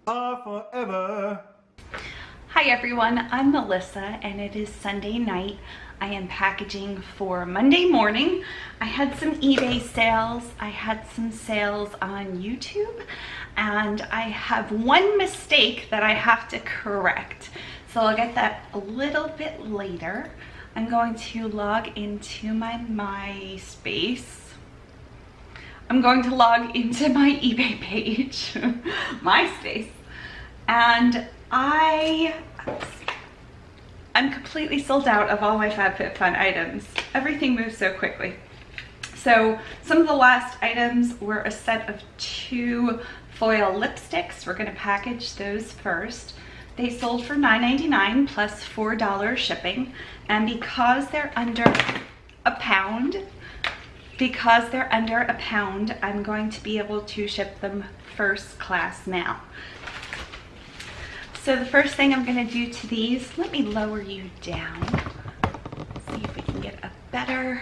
are forever. Hi everyone, I'm Melissa and it is Sunday night. I am packaging for Monday morning. I had some eBay sales, I had some sales on YouTube, and I have one mistake that I have to correct. So I'll get that a little bit later. I'm going to log into my MySpace. I'm going to log into my eBay page, MySpace, and I'm completely sold out of all my FabFitFun items. Everything moves so quickly. So some of the last items were a set of 2 foil lipsticks. We're going to package those first. They sold for $9.99 plus $4 shipping, and because they're under a pound, I'm going to be able to ship them first class mail. So the first thing I'm going to do to these, let me lower you down, see if we can get a better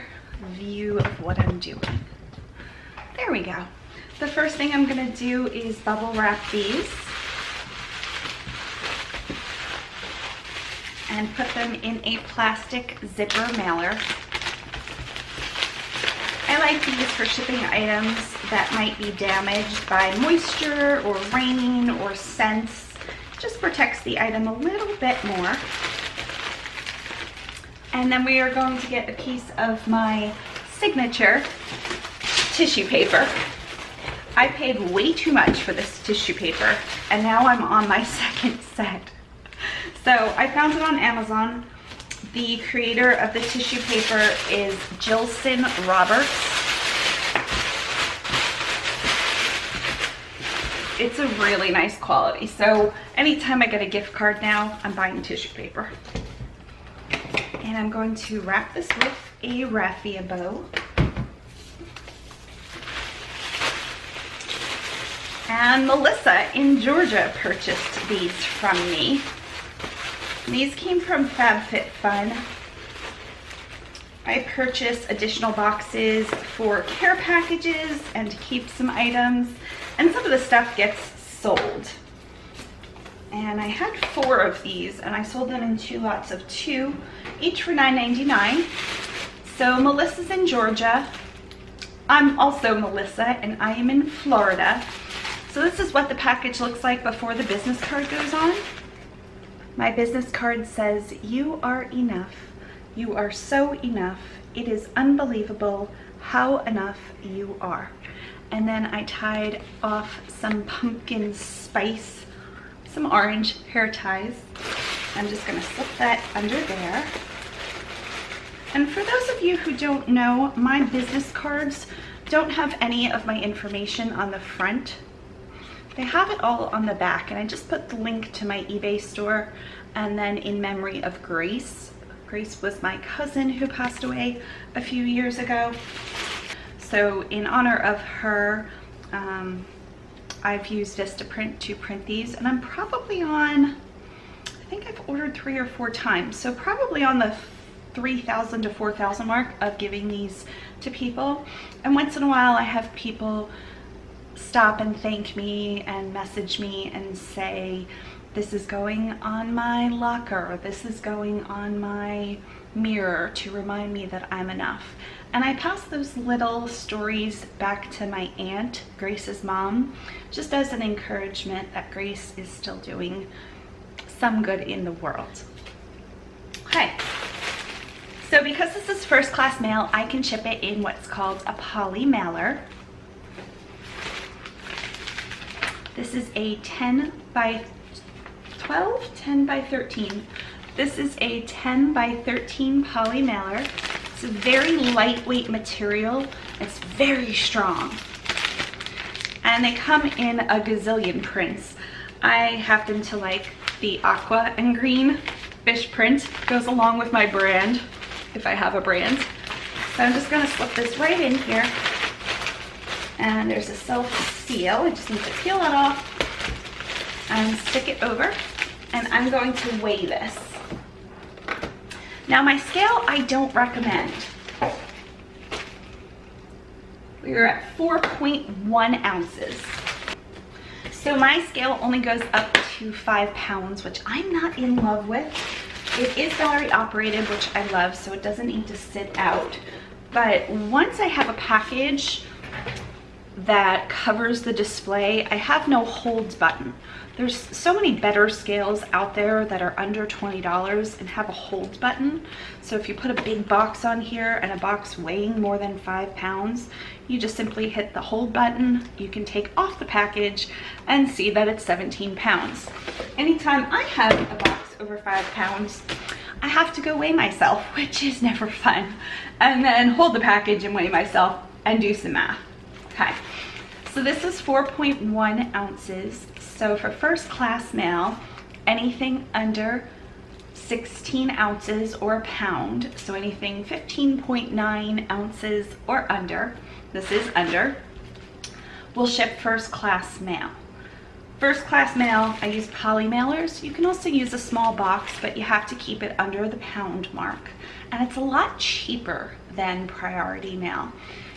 view of what I'm doing. There we go. The first thing I'm going to do is bubble wrap these and put them in a plastic zipper mailer. I like these for shipping items that might be damaged by moisture or rain or scents. Just protects the item a little bit more. And then we are going to get a piece of my signature tissue paper. I paid way too much for this tissue paper, and now I'm on my second set. So I found it on Amazon. The creator of the tissue paper is Jilson Roberts. It's a really nice quality. So anytime I get a gift card now, I'm buying tissue paper. And I'm going to wrap this with a raffia bow. And Melissa in Georgia purchased these from me. These came from FabFitFun. I purchased additional boxes for care packages and to keep some items, and some of the stuff gets sold. And I had 4 of these, and I sold them in 2 lots of 2, each for $9.99. So Melissa's in Georgia. I'm also Melissa, and I am in Florida. So this is what the package looks like before the business card goes on. My business card says, "You are enough. You are so enough. It is unbelievable how enough you are." And then I tied off some pumpkin spice, some orange hair ties. I'm just gonna slip that under there. And for those of you who don't know, my business cards don't have any of my information on the front. They have it all on the back, and I just put the link to my eBay store, and then in memory of Grace. Grace was my cousin who passed away a few years ago. So in honor of her, I've used Vistaprint to print these, and I'm probably on, I think I've ordered 3 or 4 times, so probably on the 3,000 to 4,000 mark of giving these to people. And once in a while I have people stop and thank me and message me and say, "This is going on my locker, this is going on my mirror to remind me that I'm enough." And I pass those little stories back to my aunt, Grace's mom, just as an encouragement that Grace is still doing some good in the world. Okay, so because this is first class mail, I can ship it in what's called a poly mailer. This is a 10 by 12, 10 by 13. This is a 10 by 13 poly mailer. It's a very lightweight material. It's very strong. And they come in a gazillion prints. I happen to like the aqua and green fish print. Goes along with my brand, if I have a brand. So I'm just gonna slip this right in here. And there's a self-seal. I just need to peel it off and stick it over. And I'm going to weigh this. Now my scale I don't recommend. We are at 4.1 ounces. So my scale only goes up to 5 pounds, which I'm not in love with. It is battery operated, which I love, so it doesn't need to sit out. But once I have a package that covers the display, I have no holds button. There's so many better scales out there that are under $20 and have a hold button. So if you put a big box on here and a box weighing more than 5 pounds, you just simply hit the hold button. You can take off the package and see that it's 17 pounds. Anytime I have a box over 5 pounds, I have to go weigh myself, which is never fun, and then hold the package and weigh myself and do some math. Okay, so this is 4.1 ounces. So for first class mail, anything under 16 ounces or a pound, so anything 15.9 ounces or under, this is under, will ship first class mail. First class mail, I use poly mailers. You can also use a small box, but you have to keep it under the pound mark. And it's a lot cheaper than priority mail.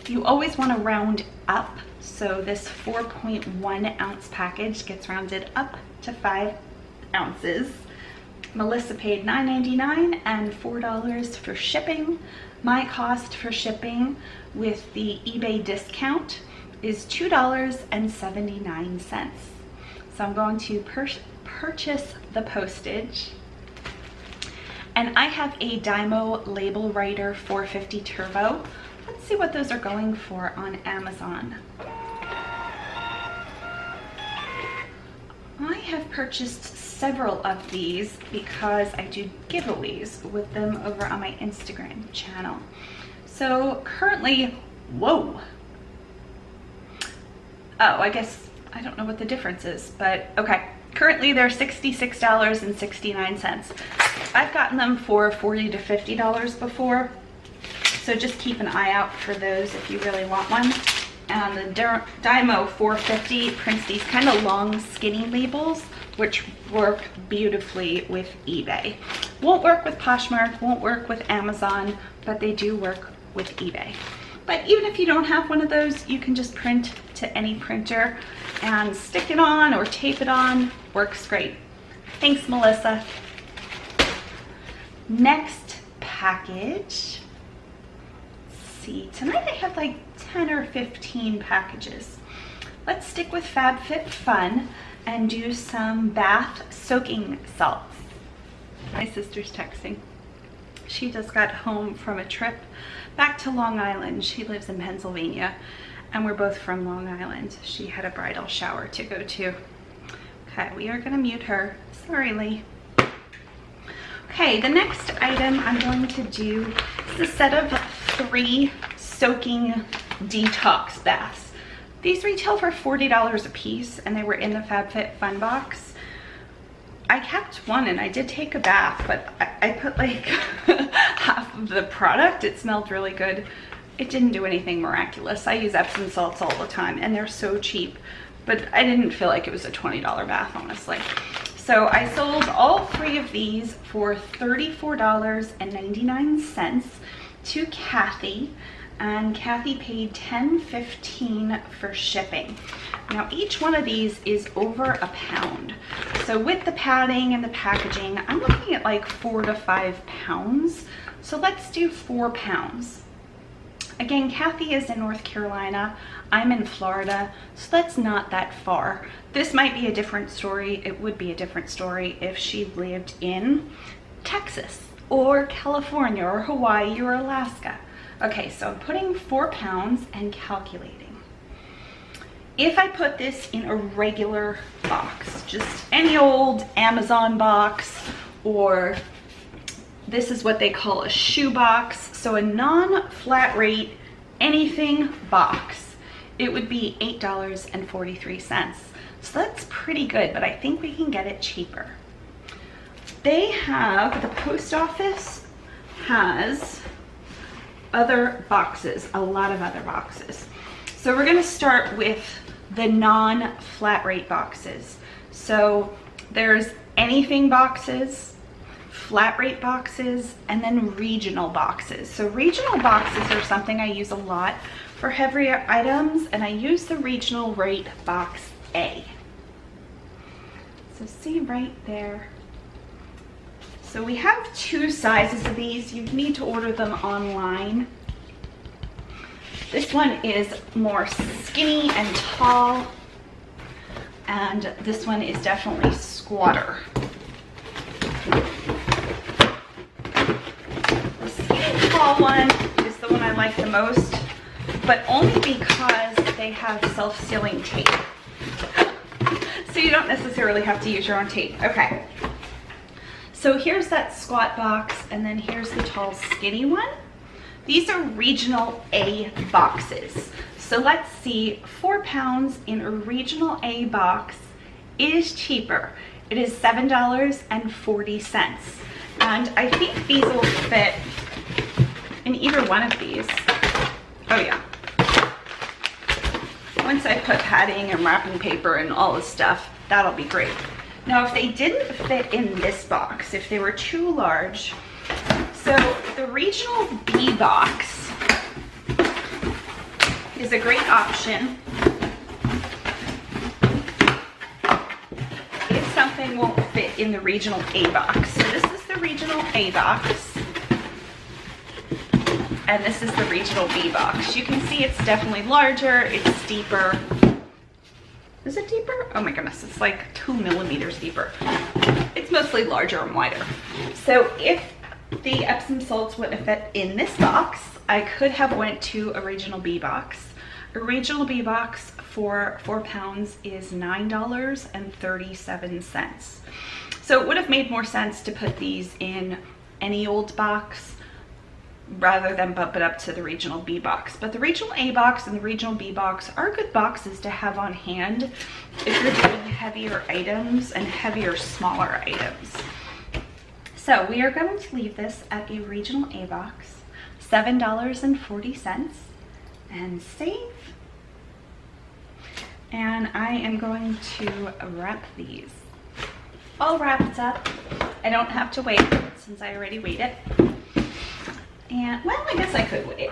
You always want to round up, so this 4.1 ounce package gets rounded up to 5 ounces. Mellissa paid $9.99 and $4 for shipping. My cost for shipping with the eBay discount is $2.79. So I'm going to purchase the postage. And I have a Dymo label writer 450 Turbo. Let's see what those are going for on Amazon. I have purchased several of these because I do giveaways with them over on my Instagram channel. So currently, whoa. Oh, I guess, I don't know what the difference is, but okay. Currently they're $66.69. I've gotten them for $40 to $50 before. So just keep an eye out for those if you really want one. And the Dymo 450 prints these kind of long skinny labels, which work beautifully with eBay. Won't work with Poshmark, won't work with Amazon, but they do work with eBay. But even if you don't have one of those, you can just print to any printer and stick it on or tape it on. Works great. Thanks, Mellissa. Next package. See, tonight I have like 10 or 15 packages. Let's stick with FabFitFun and do some bath soaking salts. My sister's texting. She just got home from a trip back to Long Island. She lives in Pennsylvania and we're both from Long Island. She had a bridal shower to go to. Okay, we are gonna mute her. Sorry, Lee. Okay, the next item I'm going to do is a set of 3 soaking detox baths. These retail for $40 a piece and they were in the FabFitFun box. I kept one and I did take a bath, but I put like half of the product. It smelled really good. It didn't do anything miraculous. I use Epsom salts all the time and they're so cheap, but I didn't feel like it was a $20 bath, honestly. So I sold all 3 of these for $34.99 to Kathy, and Kathy paid $10.15 for shipping. Now each one of these is over a pound. So with the padding and the packaging, I'm looking at like 4 to 5 pounds. So let's do 4 pounds. Again, Kathy is in North Carolina. I'm in Florida, so that's not that far. This might be a different story. It would be a different story if she lived in Texas or California or Hawaii or Alaska. Okay, so I'm putting 4 pounds and calculating. If I put this in a regular box, just any old Amazon box, or this is what they call a shoe box, so a non-flat rate anything box, it would be $8.43. So that's pretty good, but I think we can get it cheaper. They have, the post office has other boxes, a lot of other boxes. So we're gonna start with the non-flat rate boxes. So there's anything boxes, flat rate boxes, and then regional boxes. So regional boxes are something I use a lot for heavier items, and I use the regional rate box A. So see right there. So we have two sizes of these. You need to order them online. This one is more skinny and tall, and this one is definitely squatter. The skinny tall one is the one I like the most, but only because they have self-sealing tape. So you don't necessarily have to use your own tape. Okay. So here's that squat box, and then here's the tall skinny one. These are regional A boxes. So let's see, 4 pounds in a regional A box is cheaper. It is $7.40. And I think these will fit in either one of these. Oh yeah. Once I put padding and wrapping paper and all this stuff, that'll be great. Now, if they didn't fit in this box, if they were too large, so the regional B box is a great option if something won't fit in the regional A box. So this is the regional A box, and this is the regional B box. You can see it's definitely larger, it's deeper. Is it deeper? Oh my goodness, it's like 2 millimeters deeper. It's mostly larger and wider. So if the Epsom salts wouldn't fit in this box, I could have went to a regional B box. A regional B box for 4 pounds is $9.37. So it would have made more sense to put these in any old box rather than bump it up to the regional B box. But the regional A box and the regional B box are good boxes to have on hand if you're doing heavier items and heavier, smaller items. So we are going to leave this at a regional A box, $7.40, and save. And I am going to wrap these. All wrapped up. I don't have to wait since I already weighed it. And, well, I guess I could wait.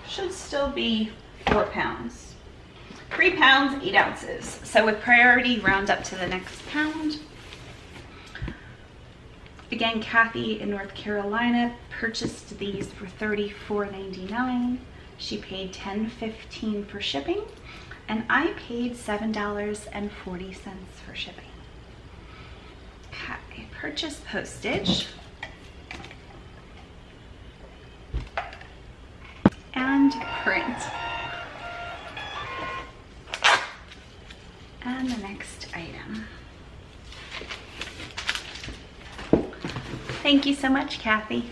Should still be 4 pounds. 3 pounds, 8 ounces. So with priority, round up to the next pound. Again, Kathy in North Carolina purchased these for $34.99. She paid $10.15 for shipping, and I paid $7.40 for shipping. Okay, purchase postage. And print. And the next item. Thank you so much, Kathy.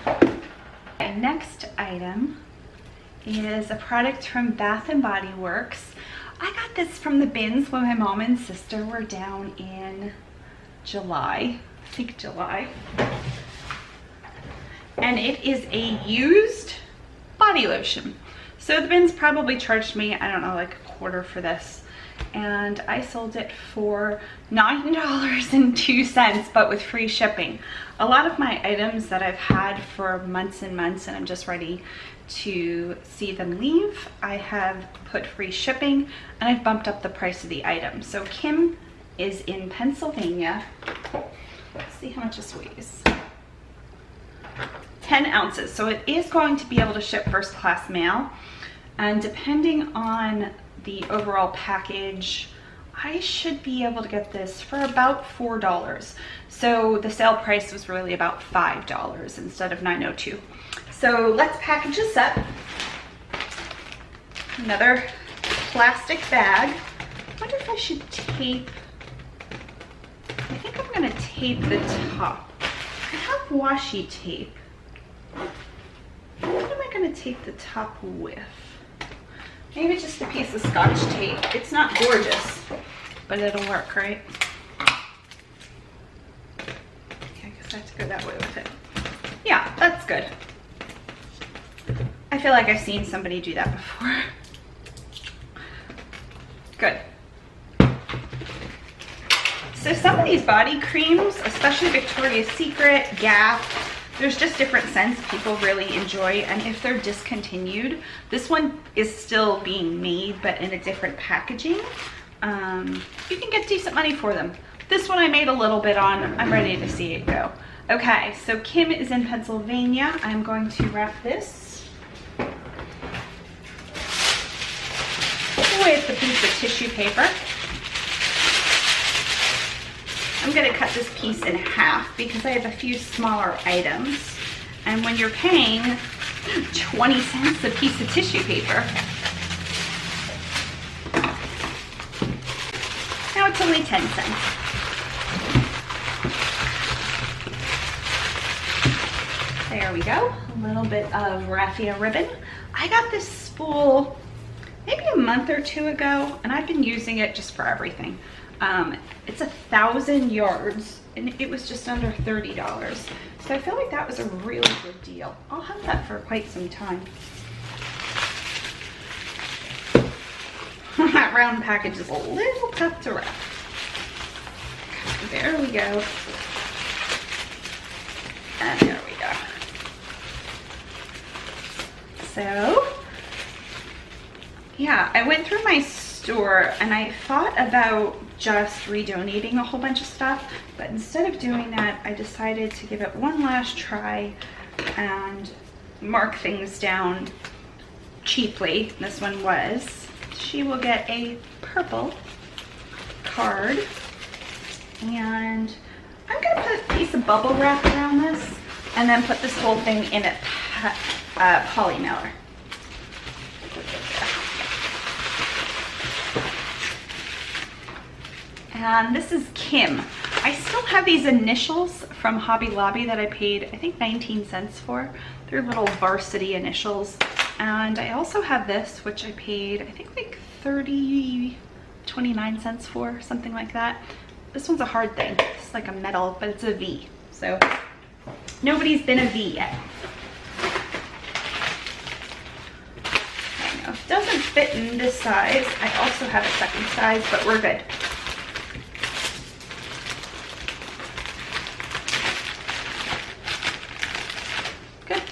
Okay, next item is a product from Bath & Body Works. I got this from the bins when my mom and sister were down in July. I think July. And it is a used body lotion. So the bins probably charged me, I don't know, like a quarter for this. And I sold it for $9.02, but with free shipping. A lot of my items that I've had for months and months and I'm just ready to see them leave, I have put free shipping and I've bumped up the price of the item. So Kim is in Pennsylvania. Let's see how much this weighs. 10 ounces. So it is going to be able to ship first class mail. And depending on the overall package, I should be able to get this for about $4. So the sale price was really about $5 instead of $9.02. So let's package this up. Another plastic bag. I wonder if I should tape. I think I'm gonna tape the top. I have washi tape. What am I gonna tape the top with? Maybe just a piece of Scotch tape. It's not gorgeous, but it'll work, right? Okay, I guess I have to go that way with it. Yeah, that's good. I feel like I've seen somebody do that before. Good. So some of these body creams, especially Victoria's Secret, Gap, there's just different scents people really enjoy, and if they're discontinued, this one is still being made but in a different packaging. you can get decent money for them. This one I made a little bit on. I'm ready to see it go. Okay, so Kim is in Pennsylvania. I'm going to wrap this with a piece of tissue paper. I'm gonna cut this piece in half because I have a few smaller items. And when you're paying 20 cents a piece of tissue paper, now it's only 10 cents. There we go, a little bit of raffia ribbon. I got this spool maybe a month or two ago, and I've been using it just for everything. It's 1,000 yards, and it was just under $30. So I feel like that was a really good deal. I'll have that for quite some time. That round package is a little tough to wrap. There we go. And there we go. So, yeah, I went through my store and I thought about just redonating a whole bunch of stuff, but instead of doing that, I decided to give it one last try and mark things down cheaply. This one was. She will get a purple card, and I'm gonna put a piece of bubble wrap around this and then put this whole thing in a poly mailer. And this is Kim. I still have these initials from Hobby Lobby that I paid, I think 19 cents for. They're little varsity initials. And I also have this, which I paid, I think like 29 cents for, something like that. This one's a hard thing. It's like a metal, but it's a V. So nobody's been a V yet. I know, it doesn't fit in this size. I also have a second size, but we're good. Good.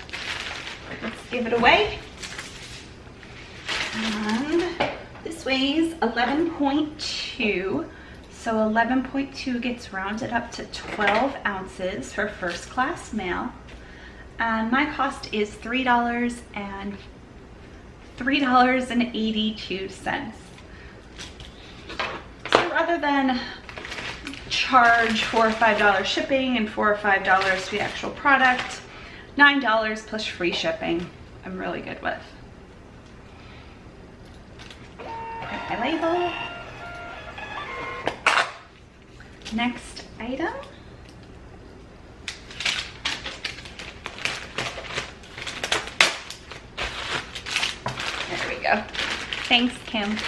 Let's give it away. And this weighs 11.2. So 11.2 gets rounded up to 12 ounces for first class mail. And my cost is $3.82. So rather than charge $4 or $5 shipping and $4 or $5 for the actual product, $9 plus free shipping, I'm really good with. Put my label. Next item. There we go. Thanks, Kim.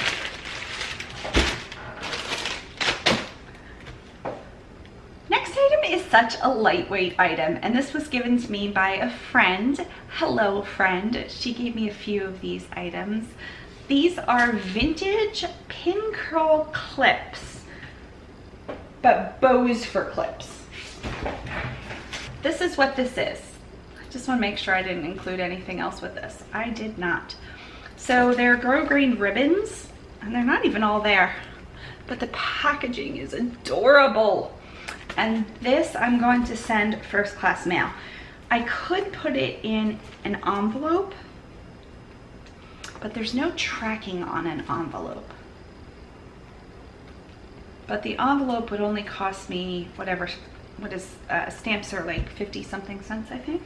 Next item is such a lightweight item, and this was given to me by a friend. Hello, friend. She gave me a few of these items. These are vintage pin curl clips, but bows for clips. This is what this is. I just want to make sure I didn't include anything else with this. I did not. So they're grosgrain ribbons, and they're not even all there, but the packaging is adorable. And this I'm going to send first class mail. I could put it in an envelope, but there's no tracking on an envelope. But the envelope would only cost me whatever, stamps are like 50 something cents, I think.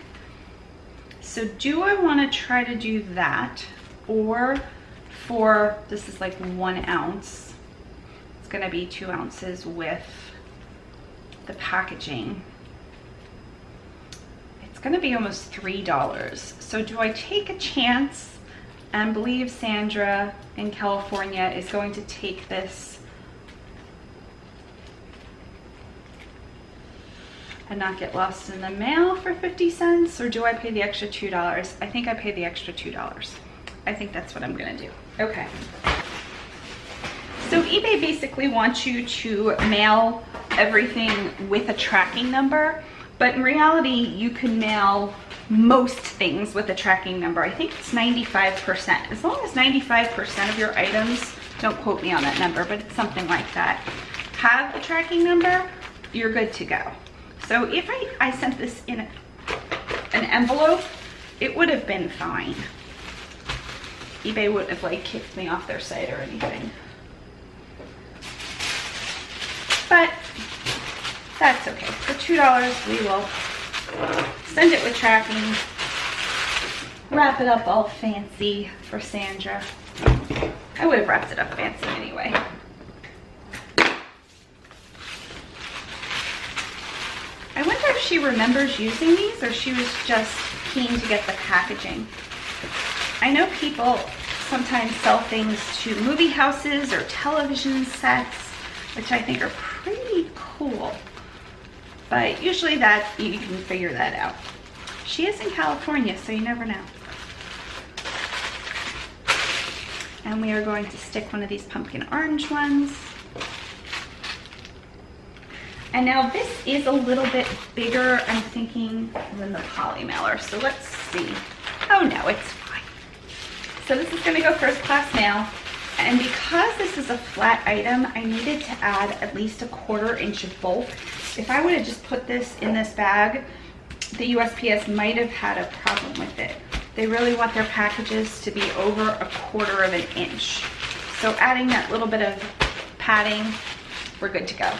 So do I want to try to do that, or for, this is like 1 ounce, it's gonna be 2 ounces with the packaging. It's gonna be almost $3. So do I take a chance and believe Sandra in California is going to take this and not get lost in the mail for 50 cents, or do I pay the extra $2? I think I pay the extra $2. I think that's what I'm gonna do. Okay. So eBay basically wants you to mail everything with a tracking number, but in reality, you can mail most things with a tracking number. I think it's 95%. As long as 95% of your items Don't quote me on that number, but it's something like that. Have the tracking number, you're good to go. So if I sent this in an envelope, it would have been fine. eBay wouldn't have like kicked me off their site or anything. But that's okay. For $2, we will send it with tracking, wrap it up all fancy for Sandra. I would have wrapped it up fancy anyway. I wonder if she remembers using these or she was just keen to get the packaging. I know people sometimes sell things to movie houses or television sets, which I think are pretty cool. But usually that you can figure that out. She is in California, so you never know. And we are going to stick one of these pumpkin orange ones. And now this is a little bit bigger, I'm thinking, than the poly mailer. So let's see. Oh no, it's fine. So this is gonna go first class mail. And because this is a flat item, I needed to add at least a 1/4 inch of bulk. If I would have just put this in this bag, the USPS might have had a problem with it. They really want their packages to be over a 1/4 of an inch. So adding that little bit of padding, we're good to go.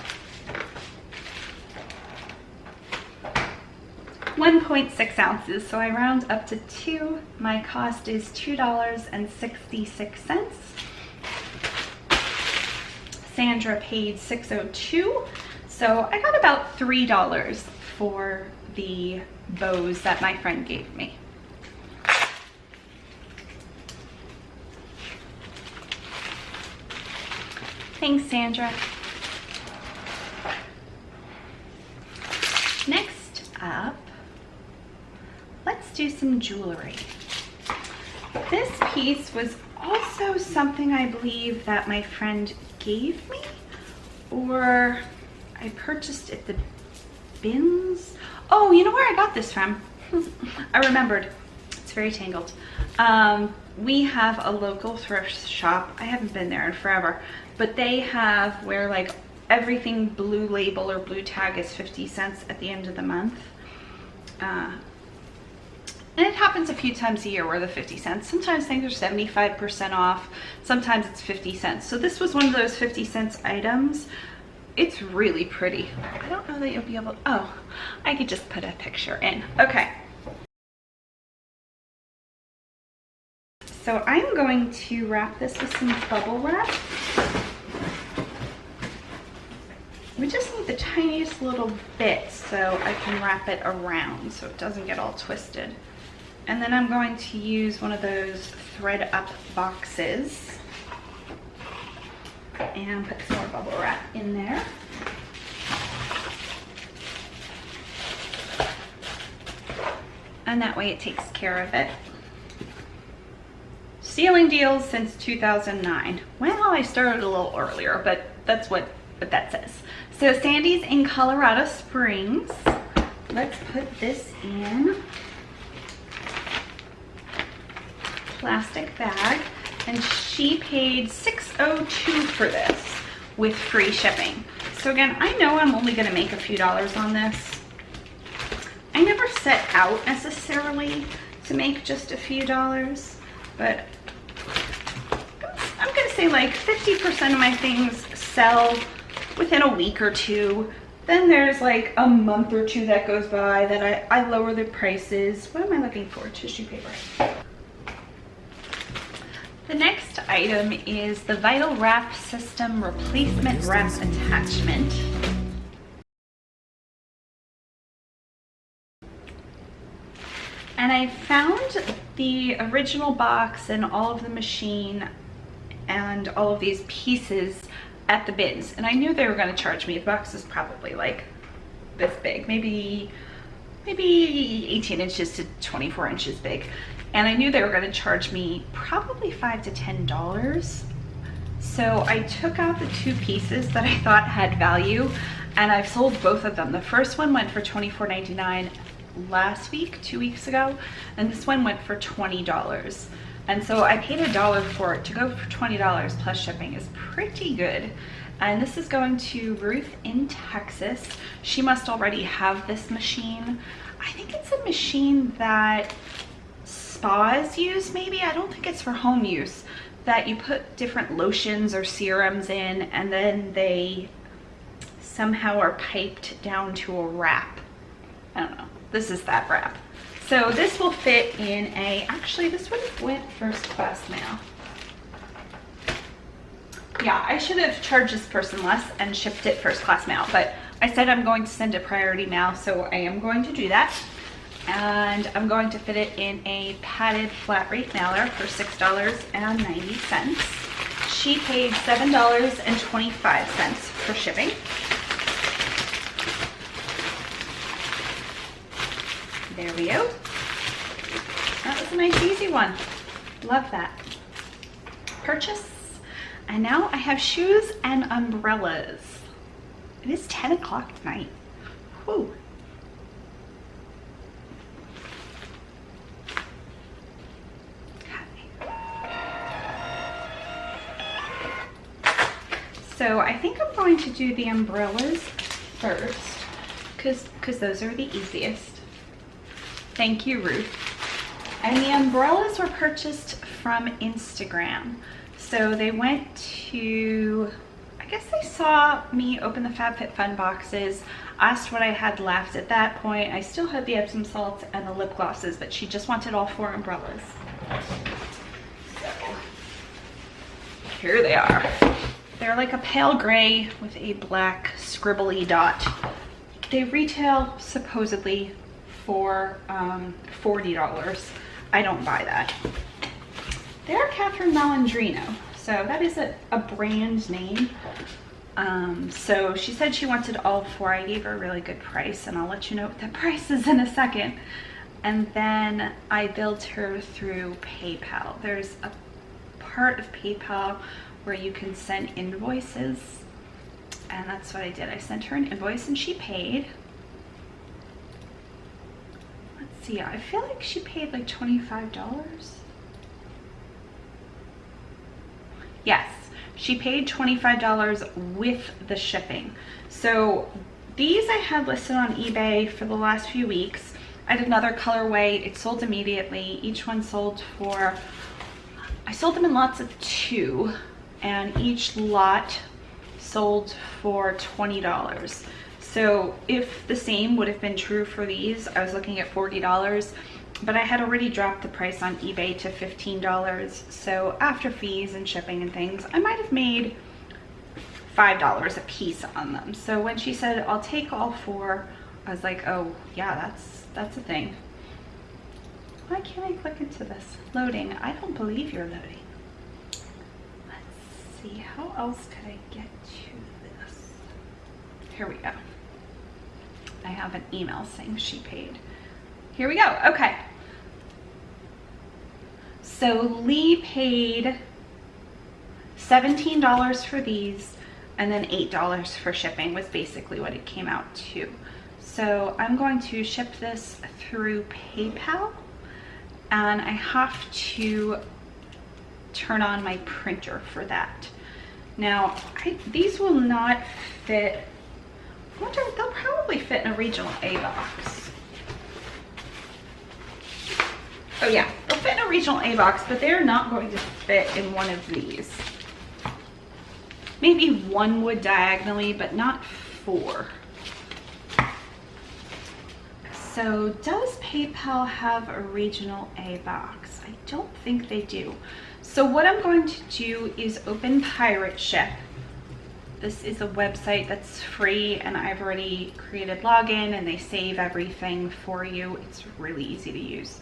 1.6 ounces, so I round up to 2. My cost is $2.66. Sandra paid $6.02, so I got about $3 for the bows that my friend gave me. Thanks, Sandra. Next up, let's do some jewelry. This piece was also something I believe that my friend gave me, or I purchased at the bins. Oh, you know where I got this from? I remembered. It's very tangled. We have a local thrift shop. I haven't been there in forever, but they have where like everything blue label or blue tag is 50 cents at the end of the month. And it happens a few times a year where the 50 cents. Sometimes things are 75% off. Sometimes it's 50 cents. So this was one of those 50 cents items. It's really pretty. I don't know that you'll be able to, oh, I could just put a picture in. Okay. So I'm going to wrap this with some bubble wrap. We just need the tiniest little bit so I can wrap it around so it doesn't get all twisted. And then I'm going to use one of those thread up boxes and put some more bubble wrap in there. And that way it takes care of it. Sealing deals since 2009. Well, I started a little earlier, but that's what that says. So Sandy's in Colorado Springs. Let's put this in plastic bag, and she paid $6.02 for this with free shipping. So again, I know I'm only going to make a few dollars on this. I never set out necessarily to make just a few dollars, but I'm going to say like 50% of my things sell within a week or two. Then there's like a month or two that goes by that I lower the prices. What am I looking for? Tissue paper. The next item is the Vital Wrap System Replacement Wrap Attachment. And I found the original box and all of the machine and all of these pieces at the bins. And I knew they were going to charge me. The box is probably like this big, maybe 18 inches to 24 inches big. And I knew they were going to charge me probably $5 to $10. So I took out the two pieces that I thought had value, and I've sold both of them. The first one went for $24.99 last week, 2 weeks ago, and this one went for $20. And so I paid $1 for it. To go for $20 plus shipping is pretty good. And this is going to Ruth in Texas. She must already have this machine. I think it's a machine that spas use maybe. I don't think it's for home use. That you put different lotions or serums in and then they somehow are piped down to a wrap. I don't know. This is that wrap. So this will fit in a, actually this would have went first class mail. Yeah, I should have charged this person less and shipped it first class mail, but I said I'm going to send it priority mail, so I am going to do that. And I'm going to fit it in a padded flat rate mailer for $6.90. She paid $7.25 for shipping. There we go. That was a nice easy one. Love that. Purchase. And now I have shoes and umbrellas. It is 10 o'clock at night. Whew. So I think I'm going to do the umbrellas first because those are the easiest. Thank you, Ruth. And the umbrellas were purchased from Instagram. So they went to, I guess they saw me open the FabFitFun boxes, asked what I had left. At that point, I still had the Epsom salts and the lip glosses, but she just wanted all 4 umbrellas. So here they are. They're like a pale gray with a black scribbly dot. They retail supposedly for $40. I don't buy that. They're Catherine Malandrino, so that is a brand name. So she said she wanted all 4. I gave her a really good price, and I'll let you know what the price is in a second. And then I billed her through PayPal. There's a part of PayPal where you can send invoices, and that's what I did. I sent her an invoice and she paid. Let's see, I feel like she paid like $25. Yes, she paid $25 with the shipping. So these I had listed on eBay for the last few weeks. I did another colorway. It sold immediately. Each one sold for, I sold them in lots of 2, and each lot sold for $20. So if the same would have been true for these, I was looking at $40, but I had already dropped the price on eBay to $15. So after fees and shipping and things, I might have made $5 a piece on them. So when she said, I'll take all 4, I was like, oh yeah, that's a thing. Why can't I click into this? Loading. I don't believe you're loading. Let's see, how else could I get to this? Here we go. I have an email saying she paid. Here we go. Okay. So Lee paid $17 for these, and then $8 for shipping was basically what it came out to. So I'm going to ship this through PayPal, and I have to turn on my printer for that. Now, these will not fit. I wonder, they'll probably fit in a regional A box. Oh yeah, they'll fit in a regional A box, but they're not going to fit in one of these. Maybe one would diagonally, but not 4. So does PayPal have a regional A box? I don't think they do. So what I'm going to do is open Pirate Ship. This is a website that's free, and I've already created login, and they save everything for you. It's really easy to use.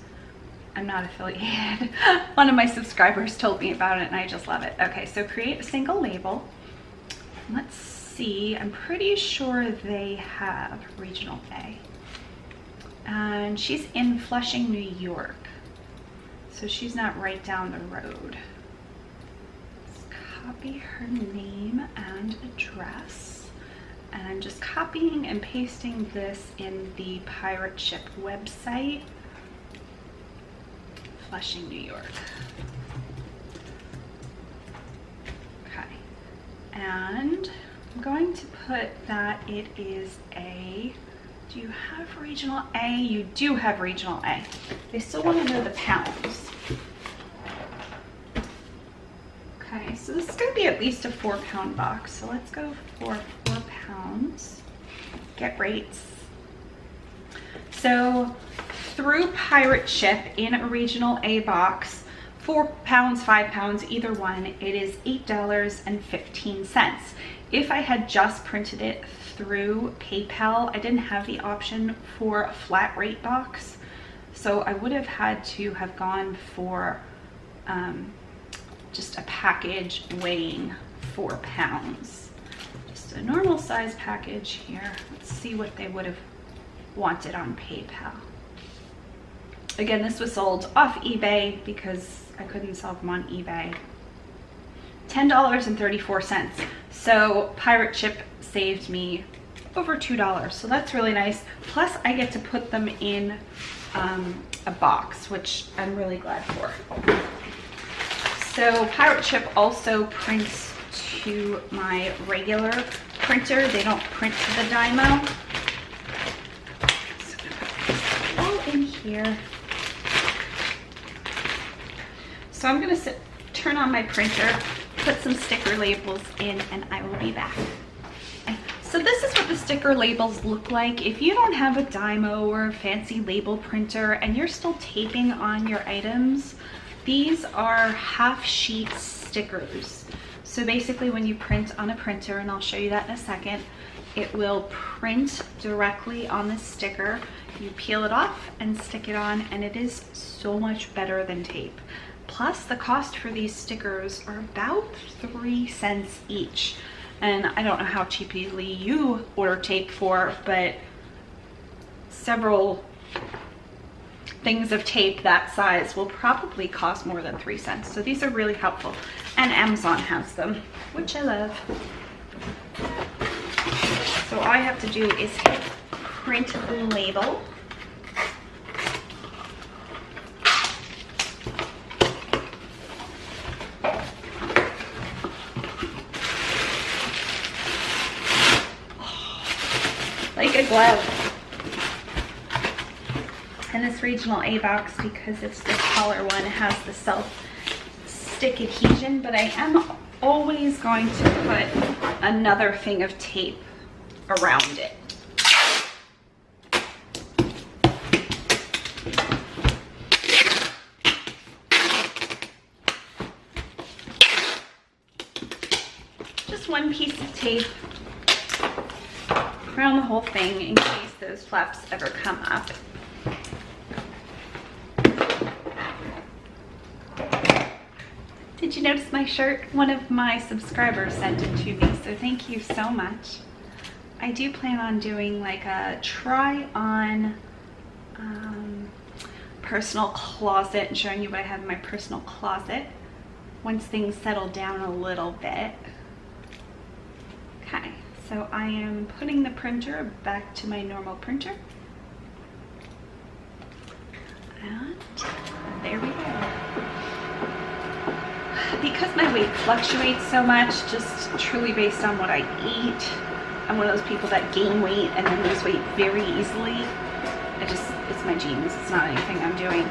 I'm not affiliated. One of my subscribers told me about it, and I just love it. Okay, so create a single label. Let's see, I'm pretty sure they have regional A. And she's in Flushing, New York. So she's not right down the road. Let's copy her name and address. And I'm just copying and pasting this in the Pirate Ship website. Flushing, New York. Okay, and I'm going to put that it is a, do you have regional A? You do have regional A. They still want to know the pounds. Okay, so this is going to be at least a 4-pound box. So let's go for 4 pounds. Get rates. So through Pirate Ship in a regional A box, 4 pounds, 5 pounds, either one, it is $8.15. If I had just printed it through PayPal, I didn't have the option for a flat rate box. So I would have had to have gone for just a package weighing 4 pounds. Just a normal size package here. Let's see what they would have wanted on PayPal. Again, this was sold off eBay because I couldn't sell them on eBay. $10.34. So Pirate Ship saved me over $2. So that's really nice. Plus I get to put them in a box, which I'm really glad for. So Pirate Ship also prints to my regular printer. They don't print to the Dymo. So I'm gonna put this all in here. So I'm gonna turn on my printer, put some sticker labels in, and I will be back. So this is what the sticker labels look like. If you don't have a Dymo or a fancy label printer and you're still taping on your items, these are half sheet stickers. So basically when you print on a printer, and I'll show you that in a second, it will print directly on the sticker. You peel it off and stick it on, and it is so much better than tape. Plus the cost for these stickers are about 3 cents each. And I don't know how cheaply you order tape for, but several things of tape that size will probably cost more than 3 cents. So these are really helpful. And Amazon has them, which I love. So all I have to do is hit print label. Like a glove. And this regional A box, because it's the taller one, has the self-stick adhesion, but I am always going to put another thing of tape around it. Just one piece of tape around the whole thing in case those flaps ever come up. Did you notice my shirt? One of my subscribers sent it to me, so thank you so much. I do plan on doing like a try on personal closet and showing you what I have in my personal closet once things settle down a little bit. Okay. So I am putting the printer back to my normal printer. And there we go. Because my weight fluctuates so much, just truly based on what I eat, I'm one of those people that gain weight and then lose weight very easily. It's my genes, it's not anything I'm doing.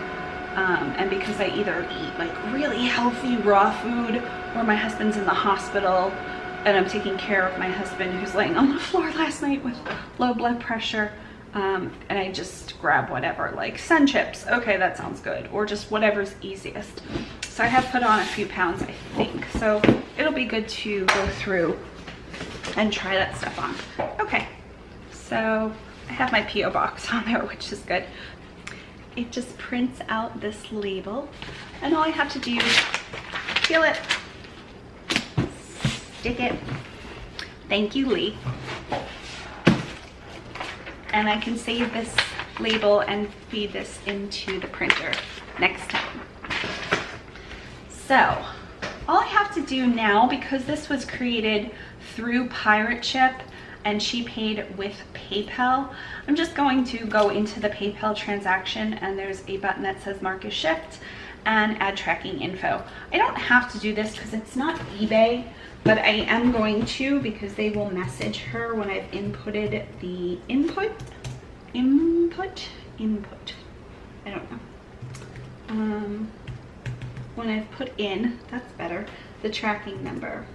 And because I either eat like really healthy raw food, or my husband's in the hospital, and I'm taking care of my husband who's laying on the floor last night with low blood pressure, and I just grab whatever, like Sun Chips, okay, that sounds good, or just whatever's easiest. So I have put on a few pounds, I think, so it'll be good to go through and try that stuff on. Okay, so I have my P.O. box on there, which is good. It just prints out this label, and all I have to do is peel it, stick it. Thank you, Lee. And I can save this label and feed this into the printer next time. So all I have to do now, because this was created through Pirate Ship and she paid with PayPal, I'm just going to go into the PayPal transaction, and there's a button that says mark as shipped, and add tracking info. I don't have to do this because it's not eBay, but I am going to because they will message her when I've inputted the input. I don't know. When I've put in, that's better, the tracking number.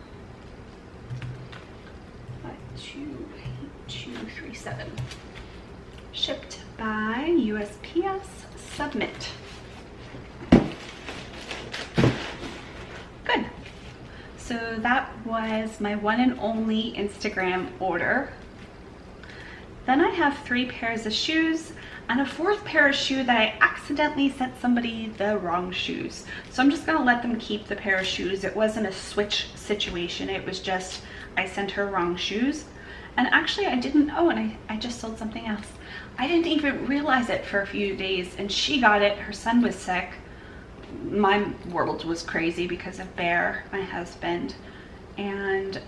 52237. Shipped by USPS, submit. Good. So that was my one and only Instagram order. Then I have 3 pairs of shoes and a 4th pair of shoe that I accidentally sent somebody the wrong shoes. So I'm just gonna let them keep the pair of shoes. It wasn't a switch situation. It was just, I sent her wrong shoes. And actually I didn't, oh, and I just sold something else. I didn't even realize it for a few days, and she got it. Her son was sick. My world was crazy because of Bear, my husband. And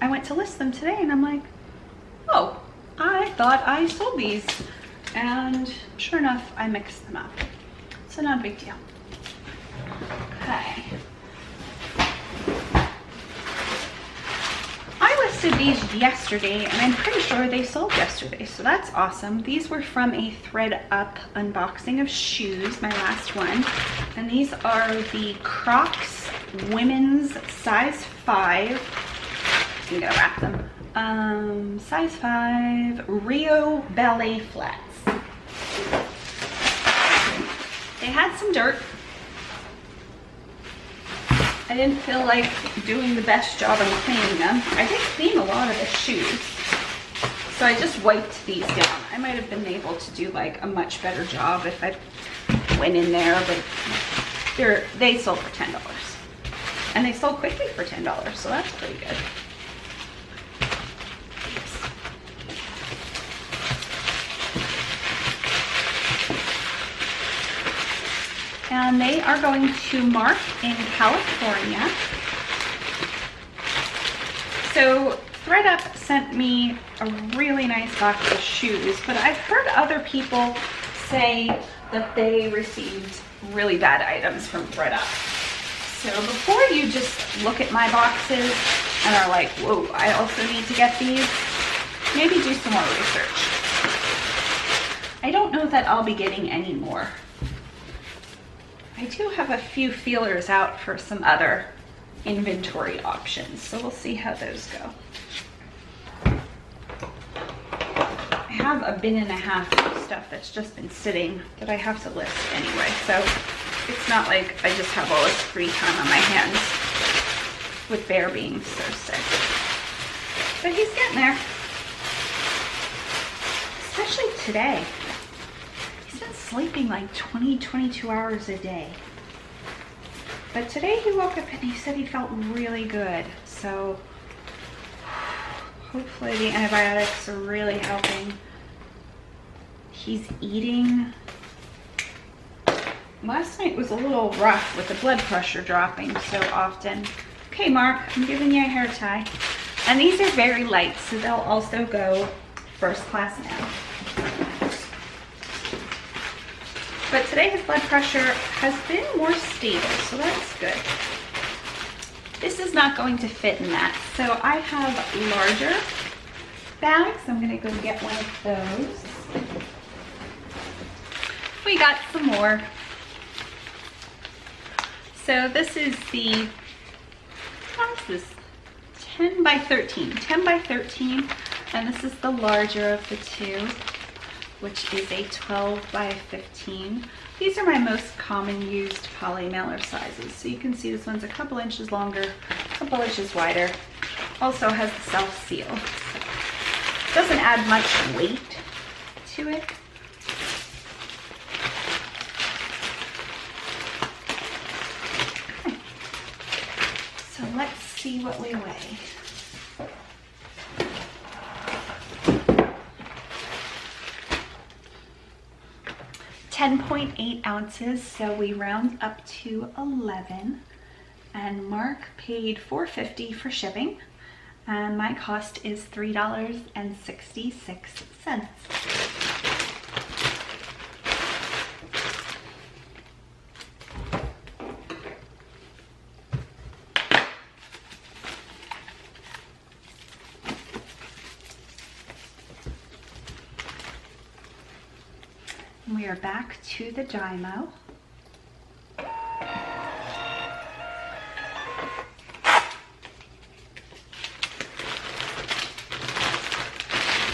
I went to list them today and I'm like, oh, I thought I sold these. And sure enough, I mixed them up. So not a big deal. Okay. I listed these yesterday and I'm pretty sure they sold yesterday, so that's awesome. These were from a Thread Up unboxing of shoes, my last one. And these are the Crocs women's size 5. I'm gonna wrap them. Size 5 Rio ballet flats. They had some dirt. I didn't feel like doing the best job on cleaning them. I did clean a lot of the shoes, so I just wiped these down. I might have been able to do like a much better job if I went in there, but they sold for $10. And they sold quickly for $10, so that's pretty good. And they are going to Mark in California. So ThreadUp sent me a really nice box of shoes, but I've heard other people say that they received really bad items from ThreadUp. So before you just look at my boxes and are like, whoa, I also need to get these, maybe do some more research. I don't know that I'll be getting any more. I do have a few feelers out for some other inventory options, so we'll see how those go. I have a bin and a half of stuff that's just been sitting that I have to list anyway, so it's not like I just have all this free time on my hands with Bear being so sick. But he's getting there, especially today. Sleeping like 22 hours a day. But today he woke up and he said he felt really good. So hopefully the antibiotics are really helping. He's eating. Last night was a little rough with the blood pressure dropping so often. Okay, Mark, I'm giving you a hair tie. And these are very light, so they'll also go first class now. But today his blood pressure has been more stable, so that's good. This is not going to fit in that. So I have larger bags. I'm gonna go get one of those. We got some more. So this is the, what is this? 10 by 13, 10 by 13. And this is the larger of the two, which is a 12 by 15. These are my most common used poly mailer sizes. So you can see this one's a couple inches longer, a couple inches wider. Also has the self-seal. So doesn't add much weight to it. Okay. So let's see what we weigh. 10.8 ounces, so we round up to 11. And Mark paid $4.50 for shipping, and my cost is $3.66. We are back to the Dymo.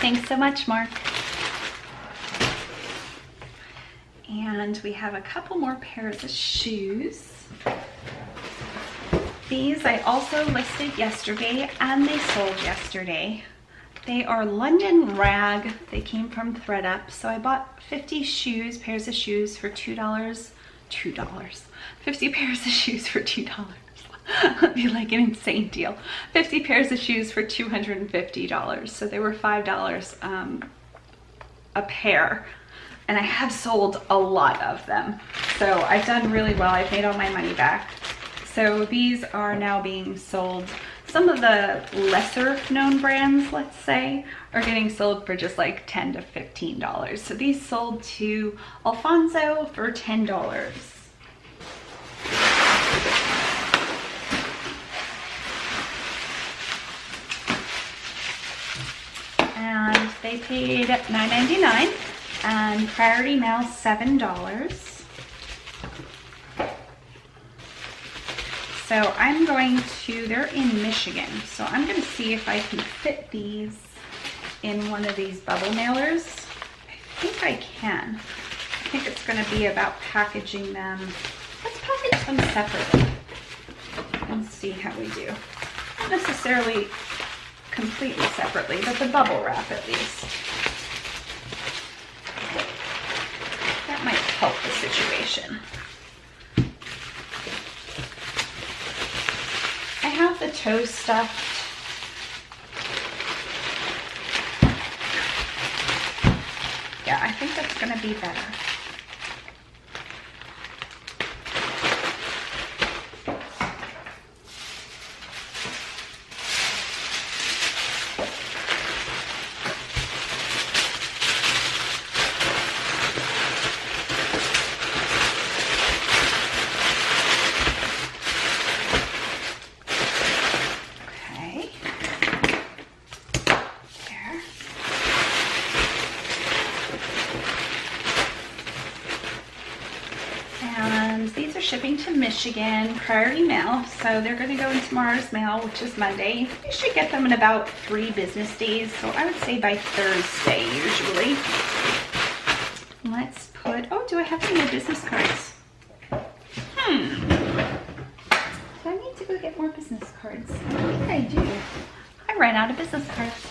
Thanks so much, Mark. And we have a couple more pairs of shoes. These I also listed yesterday and they sold yesterday. They are London Rag. They came from ThredUp. So I bought 50 pairs of shoes for $2. 50 pairs of shoes for $2. That'd be like an insane deal. 50 pairs of shoes for $250. So they were $5 a pair. And I have sold a lot of them. So I've done really well. I've made all my money back. So these are now being sold. Some of the lesser known brands, let's say, are getting sold for just like $10 to $15. So these sold to Alfonso for $10. And they paid $9.99 and priority mail $7. So I'm going to, they're in Michigan, so I'm going to see if I can fit these in one of these bubble mailers. I think I can. I think it's going to be about packaging them. Let's package them separately and see how we do. Not necessarily completely separately, but the bubble wrap at least. That might help the situation. I have the toes stuffed. Yeah, I think that's going to be better. Shipping to Michigan, priority mail, so they're going to go in tomorrow's mail, which is Monday. You should get them in about 3 business days, so I would say by Thursday usually. Let's put, oh, do I have any more business cards? Do I need to go get more business cards? I think I do. I ran out of business cards.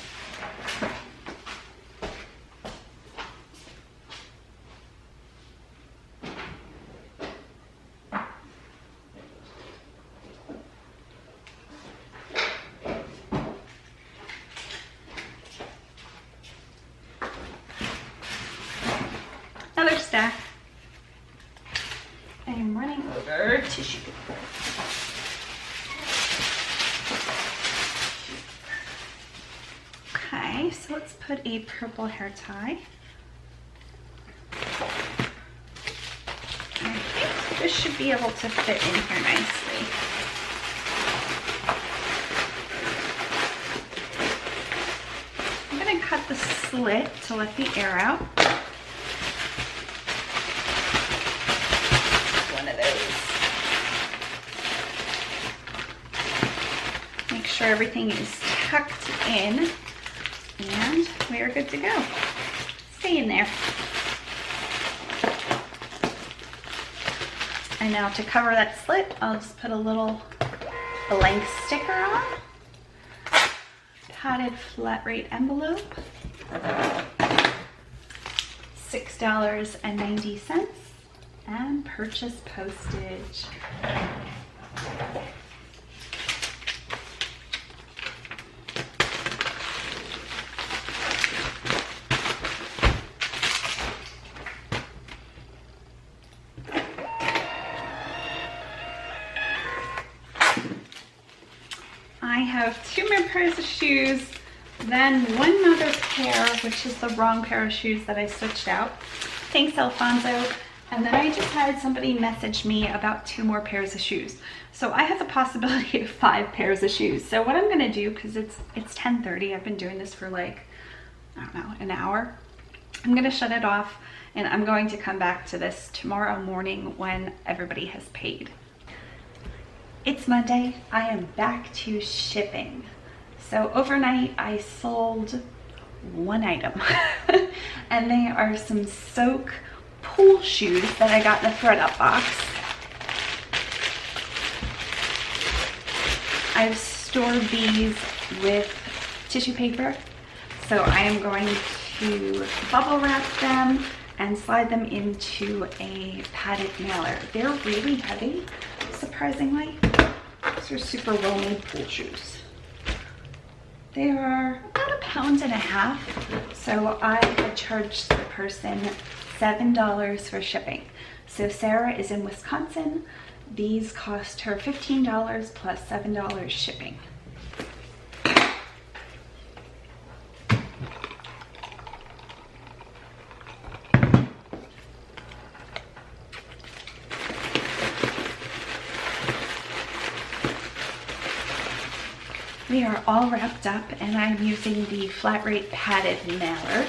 Another stack. I'm running over tissue paper. Okay, so let's put a purple hair tie. I think this should be able to fit in here nicely. I'm going to cut the slit to let the air out. Everything is tucked in and we are good to go. Stay in there. And now to cover that slit, I'll just put a little blank sticker on. Padded flat rate envelope. $6.90 and purchase postage. I have 2 more pairs of shoes, then one other pair, which is the wrong pair of shoes that I switched out. Thanks, Alfonso. And then I just had somebody message me about 2 more pairs of shoes. So I have the possibility of 5 pairs of shoes. So what I'm gonna do, because it's 10:30, I've been doing this for like, I don't know, an hour. I'm gonna shut it off and I'm going to come back to this tomorrow morning when everybody has paid. It's Monday, I am back to shipping. So overnight I sold one item and they are some soak pool shoes that I got in a ThredUp box. I've stored these with tissue paper, so I am going to bubble wrap them and slide them into a padded mailer. They're really heavy, surprisingly. These are super well-made pool shoes. They are about 1.5 pounds, so I had charged the person $7 for shipping. So Sarah is in Wisconsin. These cost her $15 plus $7 shipping. We are all wrapped up and I'm using the flat rate padded mailer.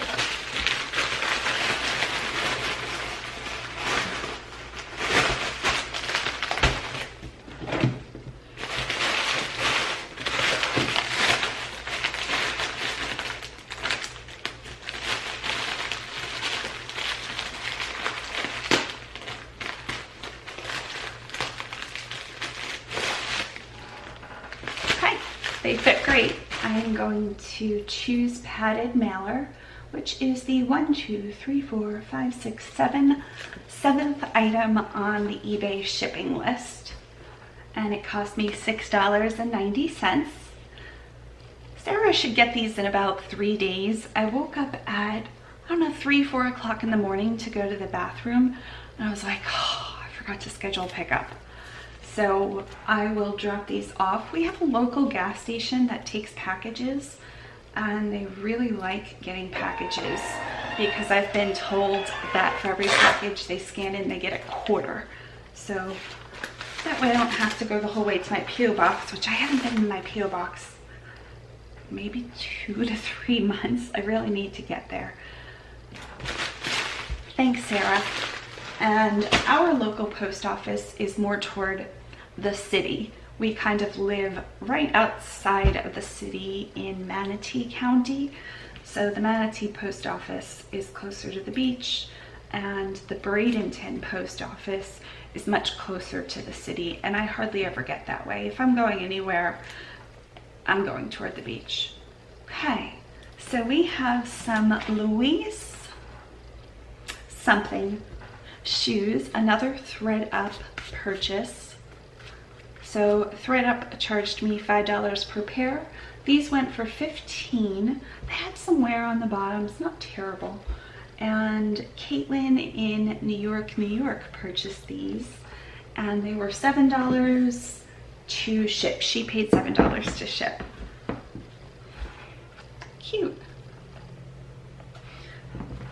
They fit great. I am going to choose padded mailer, which is the 7th item on the eBay shipping list. And it cost me $6.90. Sarah should get these in about 3 days. I woke up at, 3, 4 o'clock in the morning to go to the bathroom. And I was like, oh, I forgot to schedule pickup. So I will drop these off. We have a local gas station that takes packages and they really like getting packages because I've been told that for every package they scan in, they get $0.25. So that way I don't have to go the whole way to my P.O. box, which I haven't been in my P.O. box maybe 2 to 3 months. I really need to get there. Thanks, Sarah. And our local post office is more toward the city. We kind of live right outside of the city in Manatee County. So the Manatee post office is closer to the beach and the Bradenton post office is much closer to the city, and I hardly ever get that way. If I'm going anywhere, I'm going toward the beach. Okay, so we have some Louise something shoes, another ThredUp purchase. So ThredUp charged me $5 per pair. These went for $15. They had some wear on the bottoms, not terrible. And Caitlin in New York, purchased these and they were $7 to ship. She paid $7 to ship. Cute.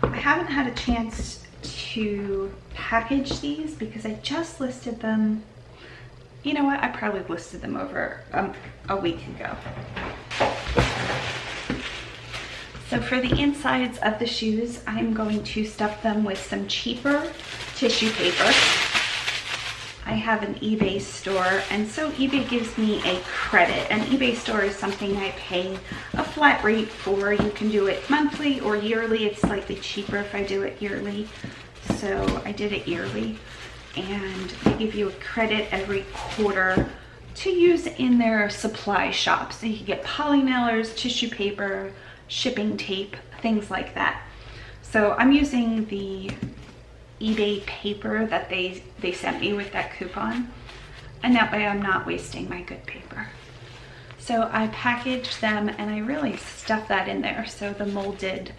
I haven't had a chance to package these because I just listed them. You know what? I probably listed them over a week ago. So for the insides of the shoes, I'm going to stuff them with some cheaper tissue paper. I have an eBay store, and so eBay gives me a credit. An eBay store is something I pay a flat rate for. You can do it monthly or yearly. It's slightly cheaper if I do it yearly. So I did it yearly, and they give you a credit every quarter to use in their supply shop. So you can get poly mailers, tissue paper, shipping tape, things like that. So I'm using the eBay paper that they sent me with that coupon, and that way I'm not wasting my good paper. So I packaged them and I really stuffed that in there so the moldedness,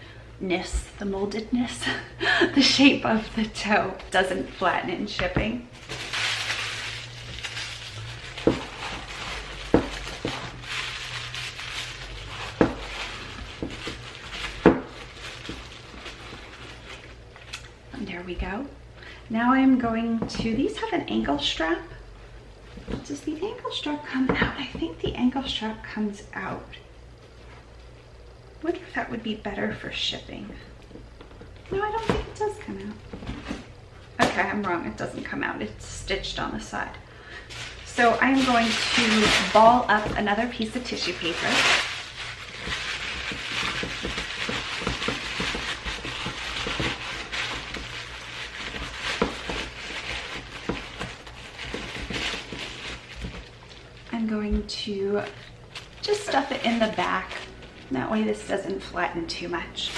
the shape of the toe doesn't flatten in shipping. And there we go. Now I'm going to, these have an ankle strap. Does the ankle strap come out? I think the ankle strap comes out. I wonder if that would be better for shipping. No, I don't think it does come out. Okay, I'm wrong. It doesn't come out. It's stitched on the side. So I'm going to ball up another piece of tissue paper. I'm going to just stuff it in the back. That way this doesn't flatten too much.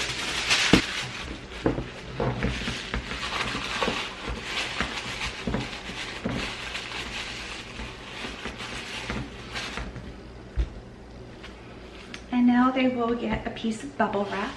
And now they will get a piece of bubble wrap.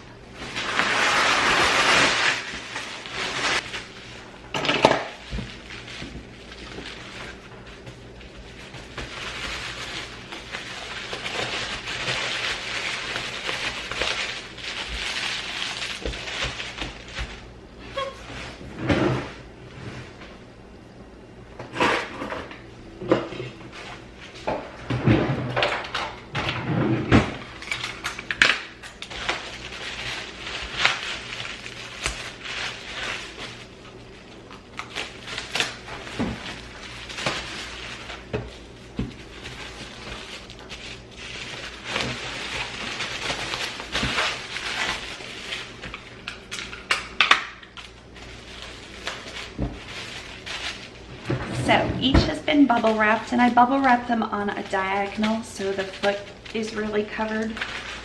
So each has been bubble wrapped, and I bubble wrap them on a diagonal so the foot is really covered.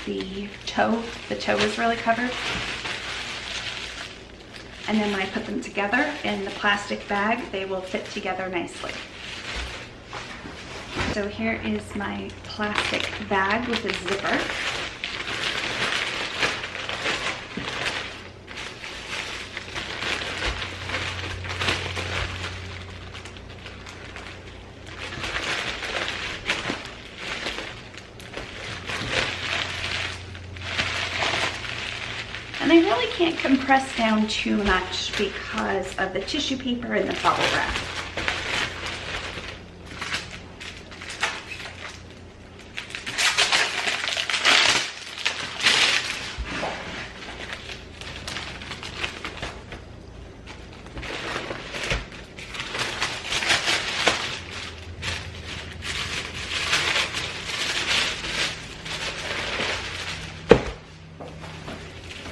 The toe is really covered. And then when I put them together in the plastic bag, they will fit together nicely. So here is my plastic bag with a zipper. And I really can't compress down too much because of the tissue paper and the bubble wrap.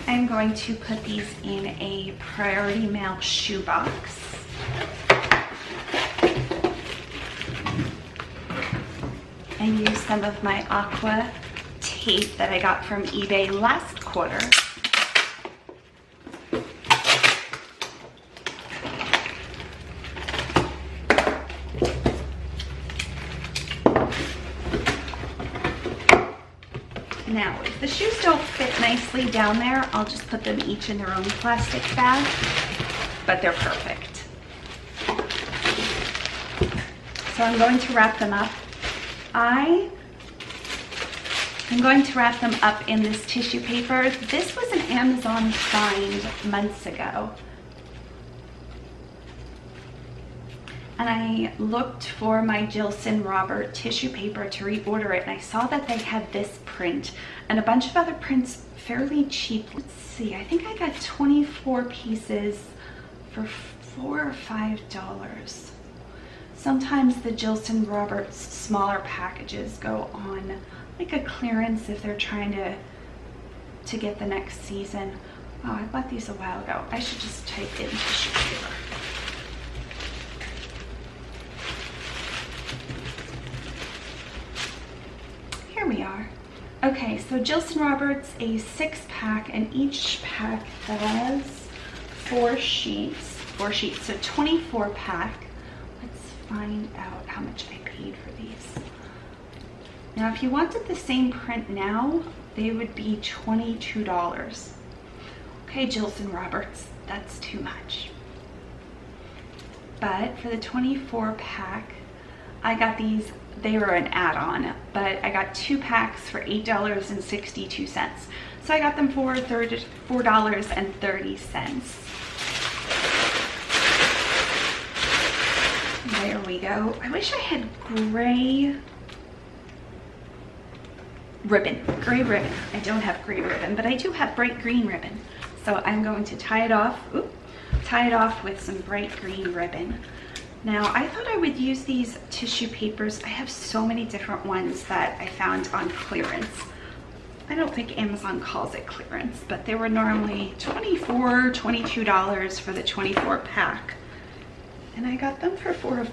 I'm going to put these in a priority mail shoebox. I use some of my Aqua tape that I got from eBay last quarter. Now, if the shoes don't fit nicely down there, I'll just put them each in their own plastic bag, but they're perfect. So I'm going to wrap them up. I'm going to wrap them up in this tissue paper. This was an Amazon find months ago. And I looked for my Jilson Robert tissue paper to reorder it, and I saw that they had this print and a bunch of other prints fairly cheap. Let's see, I think I got 24 pieces for $4 or $5. Sometimes the Jilson Roberts smaller packages go on like a clearance if they're trying to get the next season. Oh, I bought these a while ago. I should just type in tissue paper. Here we are. Okay, so Jilson Roberts, a 6-pack, and each pack has 4 sheets. So 24 pack. Let's find out how much I paid for these. Now, if you wanted the same print now, they would be $22. Okay, Jilson Roberts, that's too much. But for the 24 pack, I got these. They were an add-on, but I got 2 packs for $8.62. So I got them for $4.30. There we go. I wish I had gray ribbon. I don't have gray ribbon, but I do have bright green ribbon. So I'm going to tie it off with some bright green ribbon. Now, I thought I would use these tissue papers. I have so many different ones that I found on clearance. I don't think Amazon calls it clearance, but they were normally $24, $22 for the 24 pack. And I got them for $4 or $5.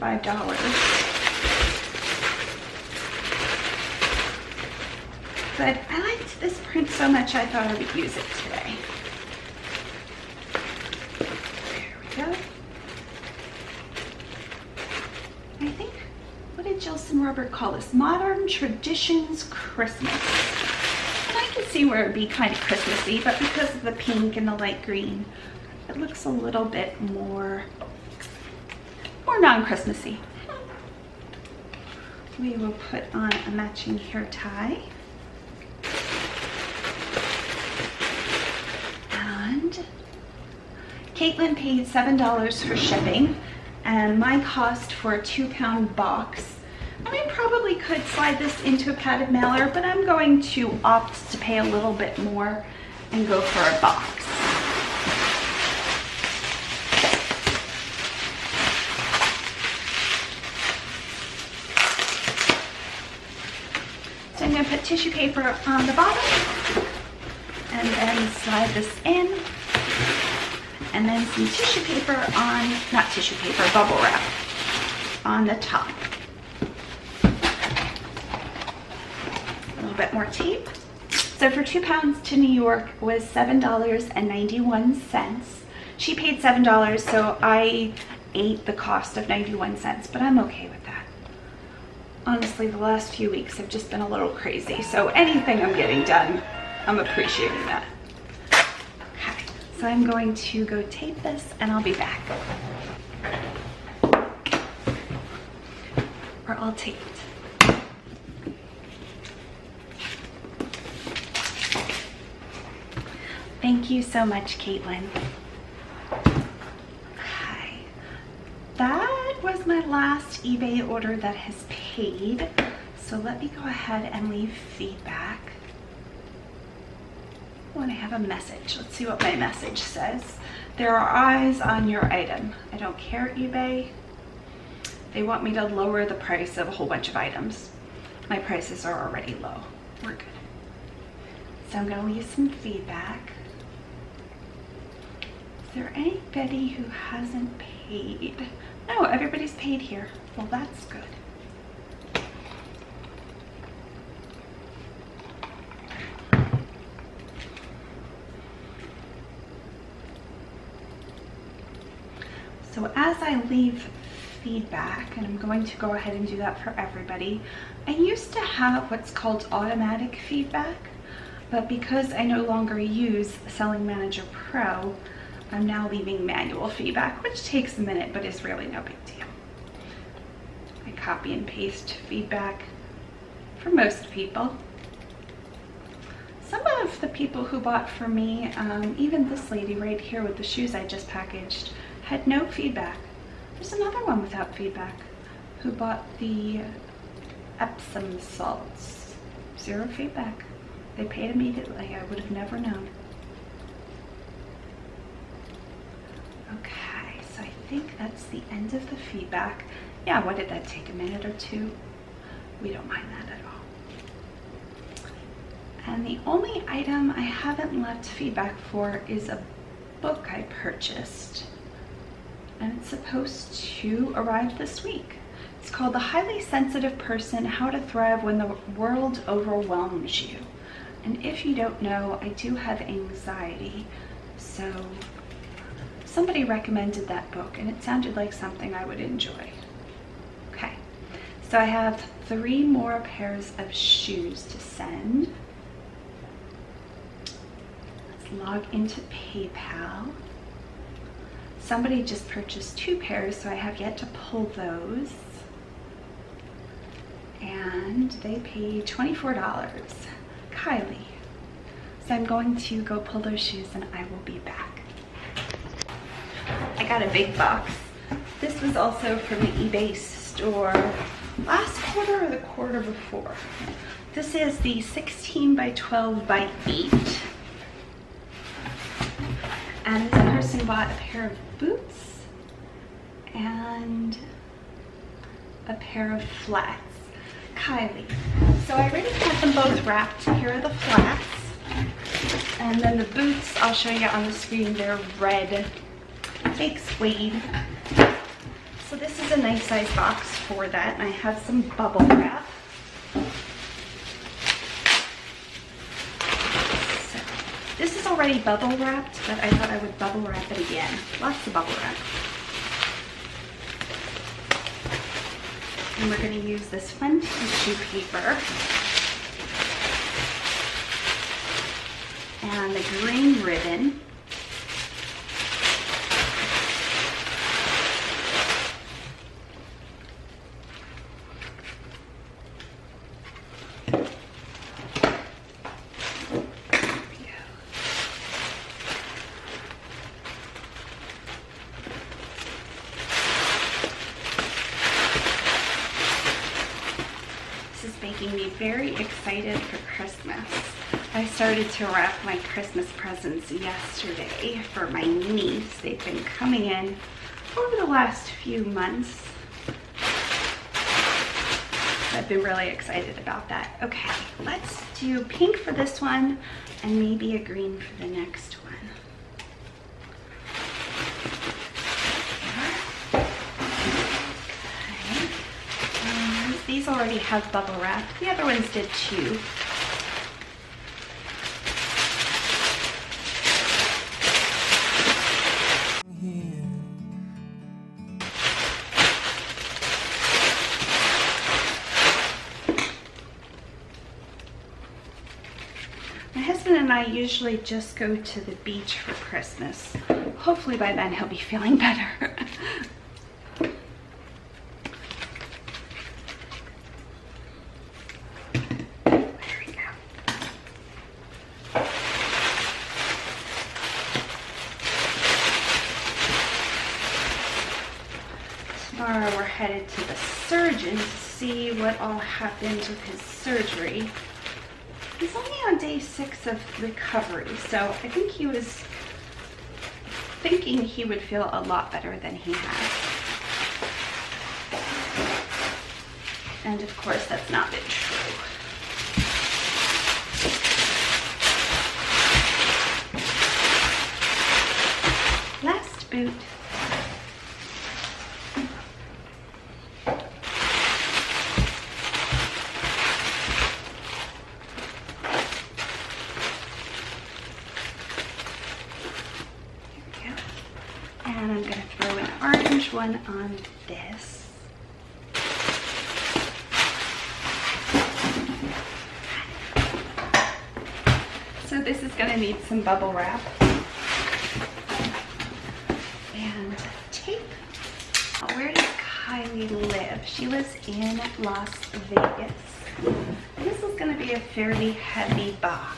But I liked this print so much I thought I would use it today. There we go. I think, what did Jilson Robert call this? Modern Traditions Christmas. And I can see where it would be kind of Christmassy, but because of the pink and the light green, it looks a little bit more non-Christmassy. We will put on a matching hair tie. And Caitlin paid $7 for shipping, and my cost for a 2-pound box. And I probably could slide this into a padded mailer, but I'm going to opt to pay a little bit more and go for a box. So I'm going to put tissue paper on the bottom and then slide this in, and then some tissue paper on, not tissue paper, bubble wrap on the top. A little bit more tape. So for 2 pounds to New York was $7.91. She paid $7, so I ate the cost of 91 cents, but I'm okay with that. Honestly, the last few weeks have just been a little crazy, so anything I'm getting done, I'm appreciating that. Okay, so I'm going to go tape this and I'll be back. We're all taped. Thank you so much, Caitlin. Okay, that was my last eBay order that has paid. So let me go ahead and leave feedback. Oh, and I have a message. Let's see what my message says. There are eyes on your item. I don't care, eBay. They want me to lower the price of a whole bunch of items. My prices are already low. We're good. So I'm going to leave some feedback. Is there anybody who hasn't paid? No, everybody's paid here. Well, that's good. So as I leave feedback, and I'm going to go ahead and do that for everybody, I used to have what's called automatic feedback, but because I no longer use Selling Manager Pro, I'm now leaving manual feedback, which takes a minute, but is really no big deal. I copy and paste feedback for most people. Some of the people who bought from me, even this lady right here with the shoes I just packaged, had no feedback. There's another one without feedback who bought the Epsom salts. 0 feedback. They paid immediately. I would have never known. Okay, so I think that's the end of the feedback. Yeah, what did that take, a minute or two? We don't mind that at all. And the only item I haven't left feedback for is a book I purchased. And it's supposed to arrive this week. It's called The Highly Sensitive Person, How to Thrive When the World Overwhelms You. And if you don't know, I do have anxiety, so somebody recommended that book and it sounded like something I would enjoy. Okay, so I have 3 more pairs of shoes to send. Let's log into PayPal. Somebody just purchased 2 pairs, so I have yet to pull those. And they paid $24. Kylie. So I'm going to go pull those shoes and I will be back. I got a big box. This was also from the eBay store last quarter or the quarter before. This is the 16 by 12 by 8. bought a pair of boots and a pair of flats. Kylie. So I already had them both wrapped. Here are the flats. And then the boots, I'll show you on the screen, they're red fake suede. So this is a nice size box for that. And I have some bubble wrap. So this is already bubble wrapped, but I thought I would bubble wrap it again. Lots of bubble wrap. And we're going to use this fun tissue paper and the green ribbon. Making me very excited for Christmas. I started to wrap my Christmas presents yesterday for my niece. They've been coming in over the last few months. I've been really excited about that. Okay, let's do pink for this one and maybe a green for the next one. These already have bubble wrap. The other ones did too. My husband and I usually just go to the beach for Christmas. Hopefully by then he'll be feeling better. Tomorrow we're headed to the surgeon to see what all happened with his surgery. He's only on day 6 of recovery, so I think he was thinking he would feel a lot better than he has. And of course that's not been true. Last boot. And I'm going to throw an orange one on this. So this is going to need some bubble wrap and tape. Where does Kylie live? She lives in Las Vegas. This is going to be a fairly heavy box.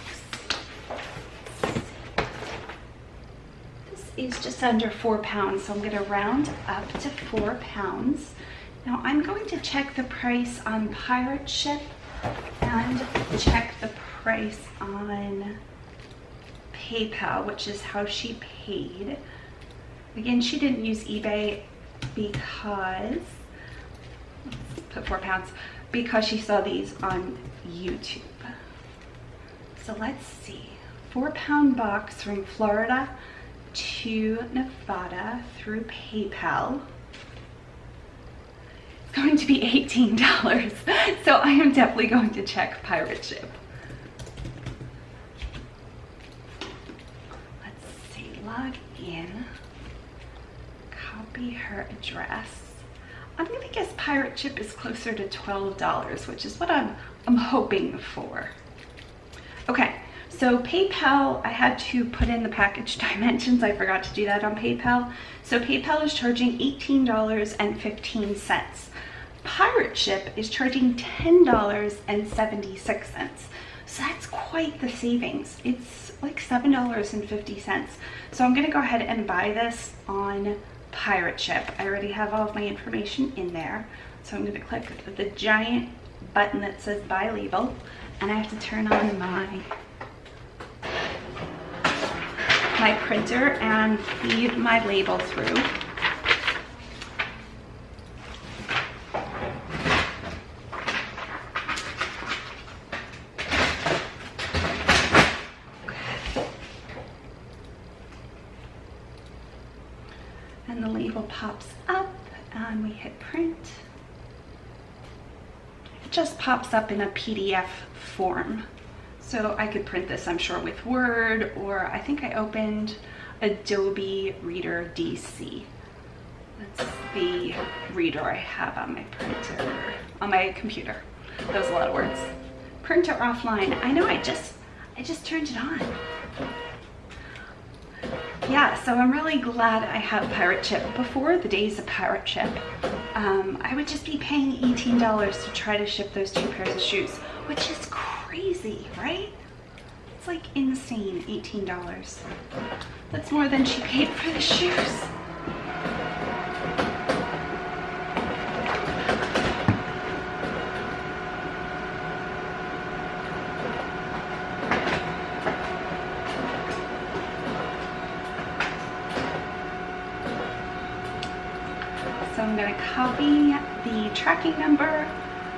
Is just under 4 pounds, so I'm going to round up to 4 pounds. Now I'm going to check the price on Pirate Ship and check the price on PayPal, which is how she paid. Again, she didn't use eBay because, let's put 4 pounds, because she saw these on YouTube. So let's see, 4 pound box from Florida to Nevada through PayPal. It's going to be $18. So I am definitely going to check Pirate Ship. Let's see, log in, copy her address. I'm gonna guess Pirate Ship is closer to $12, which is what I'm hoping for. Okay. So PayPal, I had to put in the package dimensions. I forgot to do that on PayPal. So PayPal is charging $18.15. Pirate Ship is charging $10.76. So that's quite the savings. It's like $7.50. So I'm gonna go ahead and buy this on Pirate Ship. I already have all of my information in there. So I'm gonna click the giant button that says buy label, and I have to turn on my my printer and feed my label through. And the label pops up and we hit print. It just pops up in a PDF form. So I could print this, I'm sure, with Word, or I think I opened Adobe Reader DC. That's the reader I have on my printer, on my computer. That was a lot of words. Printer offline. I know, I just turned it on. Yeah, so I'm really glad I have Pirate Ship. Before the days of Pirate Ship, I would just be paying $18 to try to ship those 2 pairs of shoes, which is crazy, right? It's like insane, $18. That's more than she paid for the shoes. So I'm going to copy the tracking number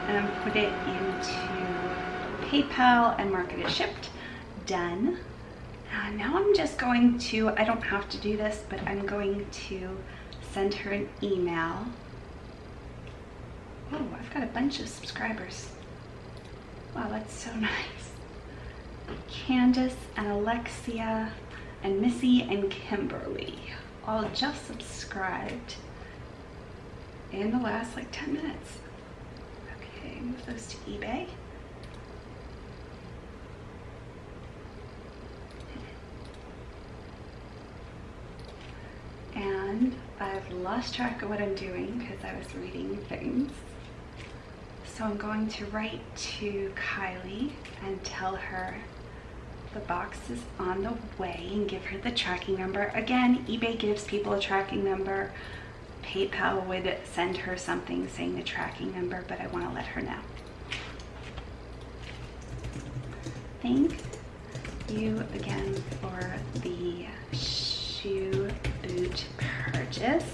and put it into PayPal and mark it as shipped. Done. Now I'm just going to, I don't have to do this, but I'm going to send her an email. Oh, I've got a bunch of subscribers. Wow, that's so nice. Candace and Alexia and Missy and Kimberly all just subscribed in the last like 10 minutes. Okay, move those to eBay. And I've lost track of what I'm doing because I was reading things. So I'm going to write to Kylie and tell her the box is on the way and give her the tracking number. Again, eBay gives people a tracking number. PayPal would send her something saying the tracking number, but I want to let her know. Thank you again for the shoe boot purchase.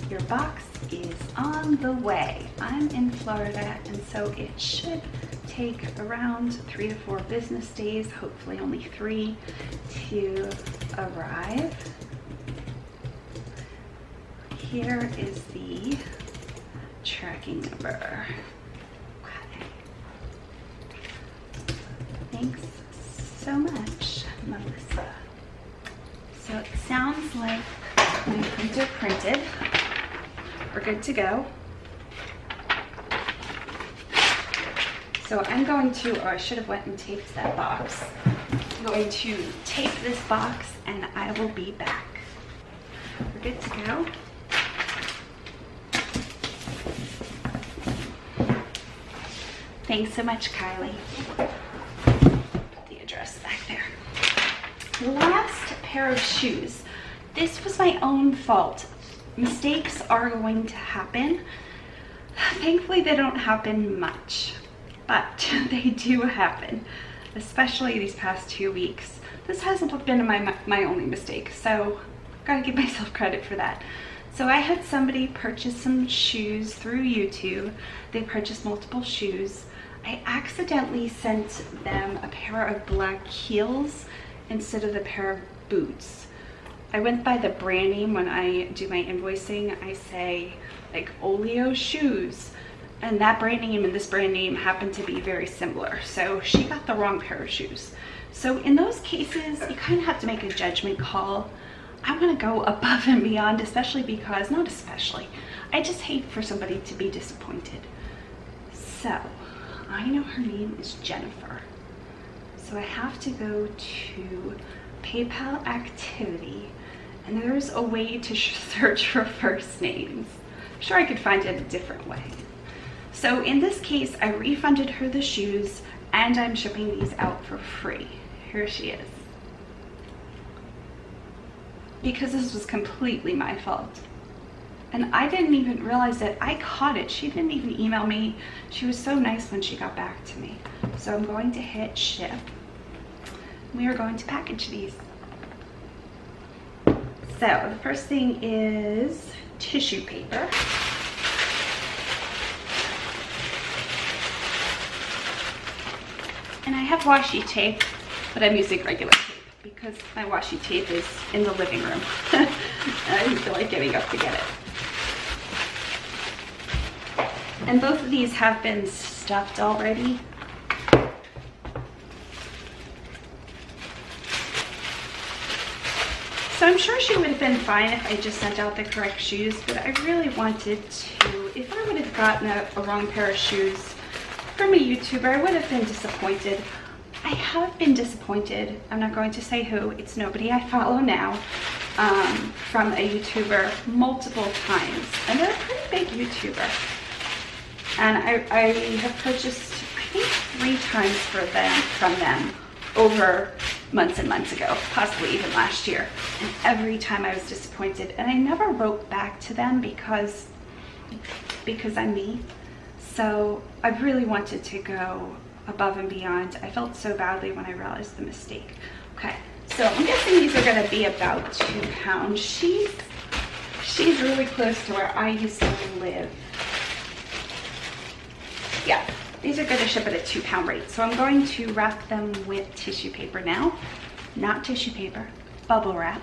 Your box is on the way. I'm in Florida, and so it should take around 3 to 4 business days, hopefully only 3, to arrive. Here is the tracking number. Okay. Thanks so much, Mellissa. So it sounds like my printer printed. We're good to go. So I'm going to, or I should have went and taped that box. I'm going to tape this box and I will be back. We're good to go. Thanks so much, Kylie. Put the address back there. Last pair of shoes. This was my own fault. Mistakes are going to happen. Thankfully, they don't happen much, but they do happen, especially these past 2 weeks. This hasn't been my only mistake, so I've got to give myself credit for that. So I had somebody purchase some shoes through YouTube. They purchased multiple shoes. I accidentally sent them a pair of black heels instead of the pair of boots. I went by the brand name. When I do my invoicing, I say like Oleo shoes, and that brand name and this brand name happen to be very similar. So she got the wrong pair of shoes. So in those cases, you kind of have to make a judgment call. I want to go above and beyond, especially because, not especially, I just hate for somebody to be disappointed. So I know her name is Jennifer. So I have to go to PayPal activity, and there's a way to search for first names. I'm sure I could find it a different way. So in this case, I refunded her the shoes and I'm shipping these out for free. Here she is. Because this was completely my fault. And I didn't even realize that I caught it. She didn't even email me. She was so nice when she got back to me. So I'm going to hit ship. We are going to package these. So the first thing is tissue paper. And I have washi tape, but I'm using regular tape because my washi tape is in the living room. And I didn't feel like getting up to get it. And both of these have been stuffed already. So I'm sure she would have been fine if I just sent out the correct shoes, but I really wanted to, if I would have gotten a wrong pair of shoes from a YouTuber, I would have been disappointed. I have been disappointed. I'm not going to say who. It's nobody I follow now, from a YouTuber multiple times. And they're a pretty big YouTuber. And I have purchased, I think, 3 times from them over months and months ago, possibly even last year. And every time I was disappointed. And I never wrote back to them because I'm me. So I really wanted to go above and beyond. I felt so badly when I realized the mistake. Okay, so I'm guessing these are gonna be about 2 pounds. She's really close to where I used to live. Yeah, these are gonna ship at a 2 pound rate. So I'm going to wrap them with tissue paper now. Not tissue paper, bubble wrap.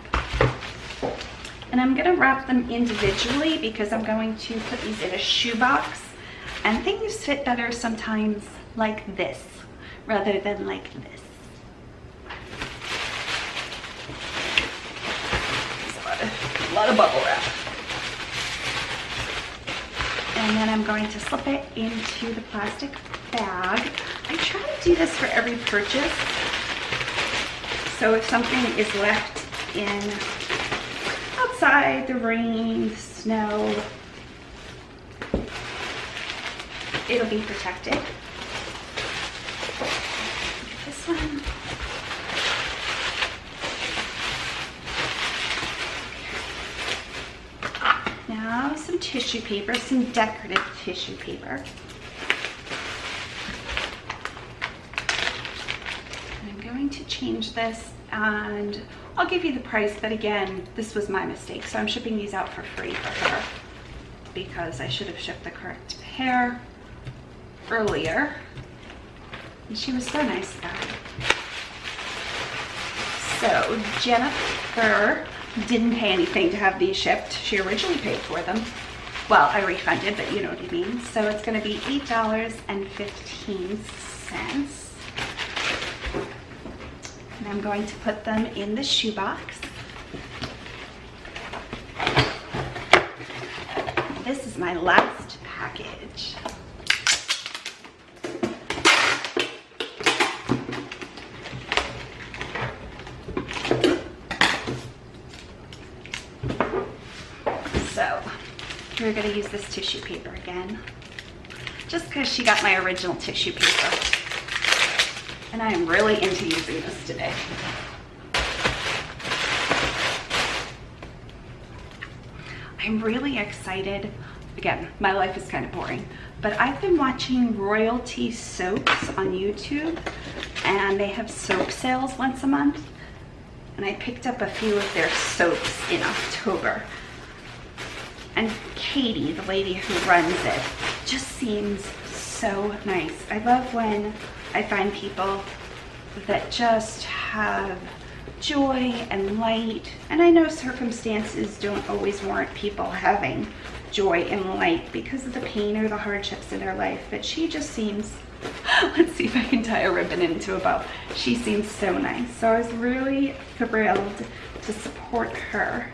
And I'm gonna wrap them individually because I'm going to put these in a shoebox. And things fit better sometimes like this rather than like this. It's a lot of bubble wrap. And then I'm going to slip it into the plastic bag. I try to do this for every purchase. So if something is left in outside, the rain, the snow, it'll be protected. This one. Now some tissue paper, some decorative tissue paper. And I'm going to change this and I'll give you the price, but again, this was my mistake. So I'm shipping these out for free for her because I should have shipped the correct pair earlier. And she was so nice about it. So Jennifer didn't pay anything to have these shipped. She originally paid for them. Well, I refunded, but you know what I mean. So it's gonna be $8.15. And I'm going to put them in the shoebox. This is my last package. So we're going to use this tissue paper again, just because she got my original tissue paper. And I am really into using this today. I'm really excited. Again, my life is kind of boring, but I've been watching Royalty Soaps on YouTube, and they have soap sales once a month. And I picked up a few of their soaps in October. And Katie, the lady who runs it, just seems so nice. I love when I find people that just have joy and light. And I know circumstances don't always warrant people having joy and light because of the pain or the hardships in their life. But she just seems, let's see if I can tie a ribbon into a bow. She seems so nice. So I was really thrilled to support her.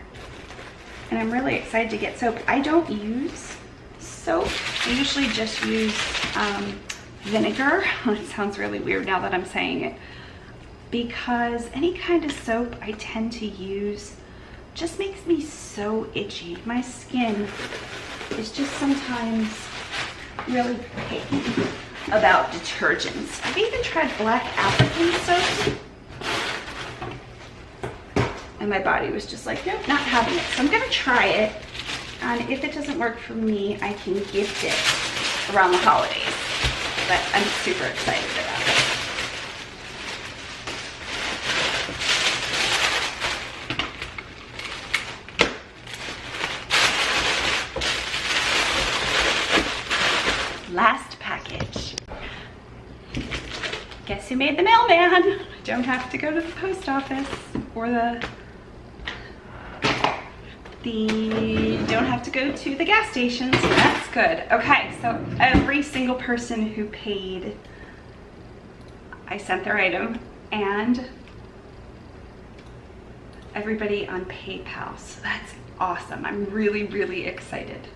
And I'm really excited to get soap. I don't use soap. I usually just use vinegar. It sounds really weird now that I'm saying it. Because any kind of soap I tend to use just makes me so itchy. My skin is just sometimes really picky about detergents. I've even tried black African soap. And my body was just like, nope, not having it. So I'm gonna try it. And if it doesn't work for me, I can gift it around the holidays. But I'm super excited about it. who made the mailman. I don't have to go to the post office or don't have to go to the gas station, so that's good. Okay, so every single person who paid, I sent their item, and everybody on PayPal, so that's awesome. I'm really, really excited.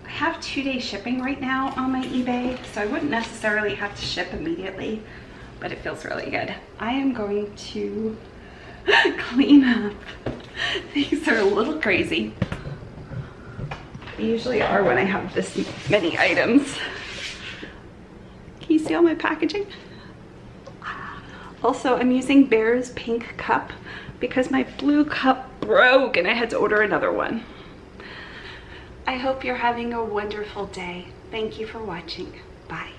I have 2-day shipping right now on my eBay, so I wouldn't necessarily have to ship immediately, but it feels really good. I am going to clean up. These are a little crazy. They usually are when I have this many items. Can you see all my packaging? Also, I'm using Bear's pink cup because my blue cup broke and I had to order another one. I hope you're having a wonderful day. Thank you for watching. Bye.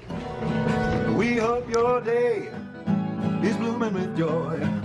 We hope your day is blooming with joy.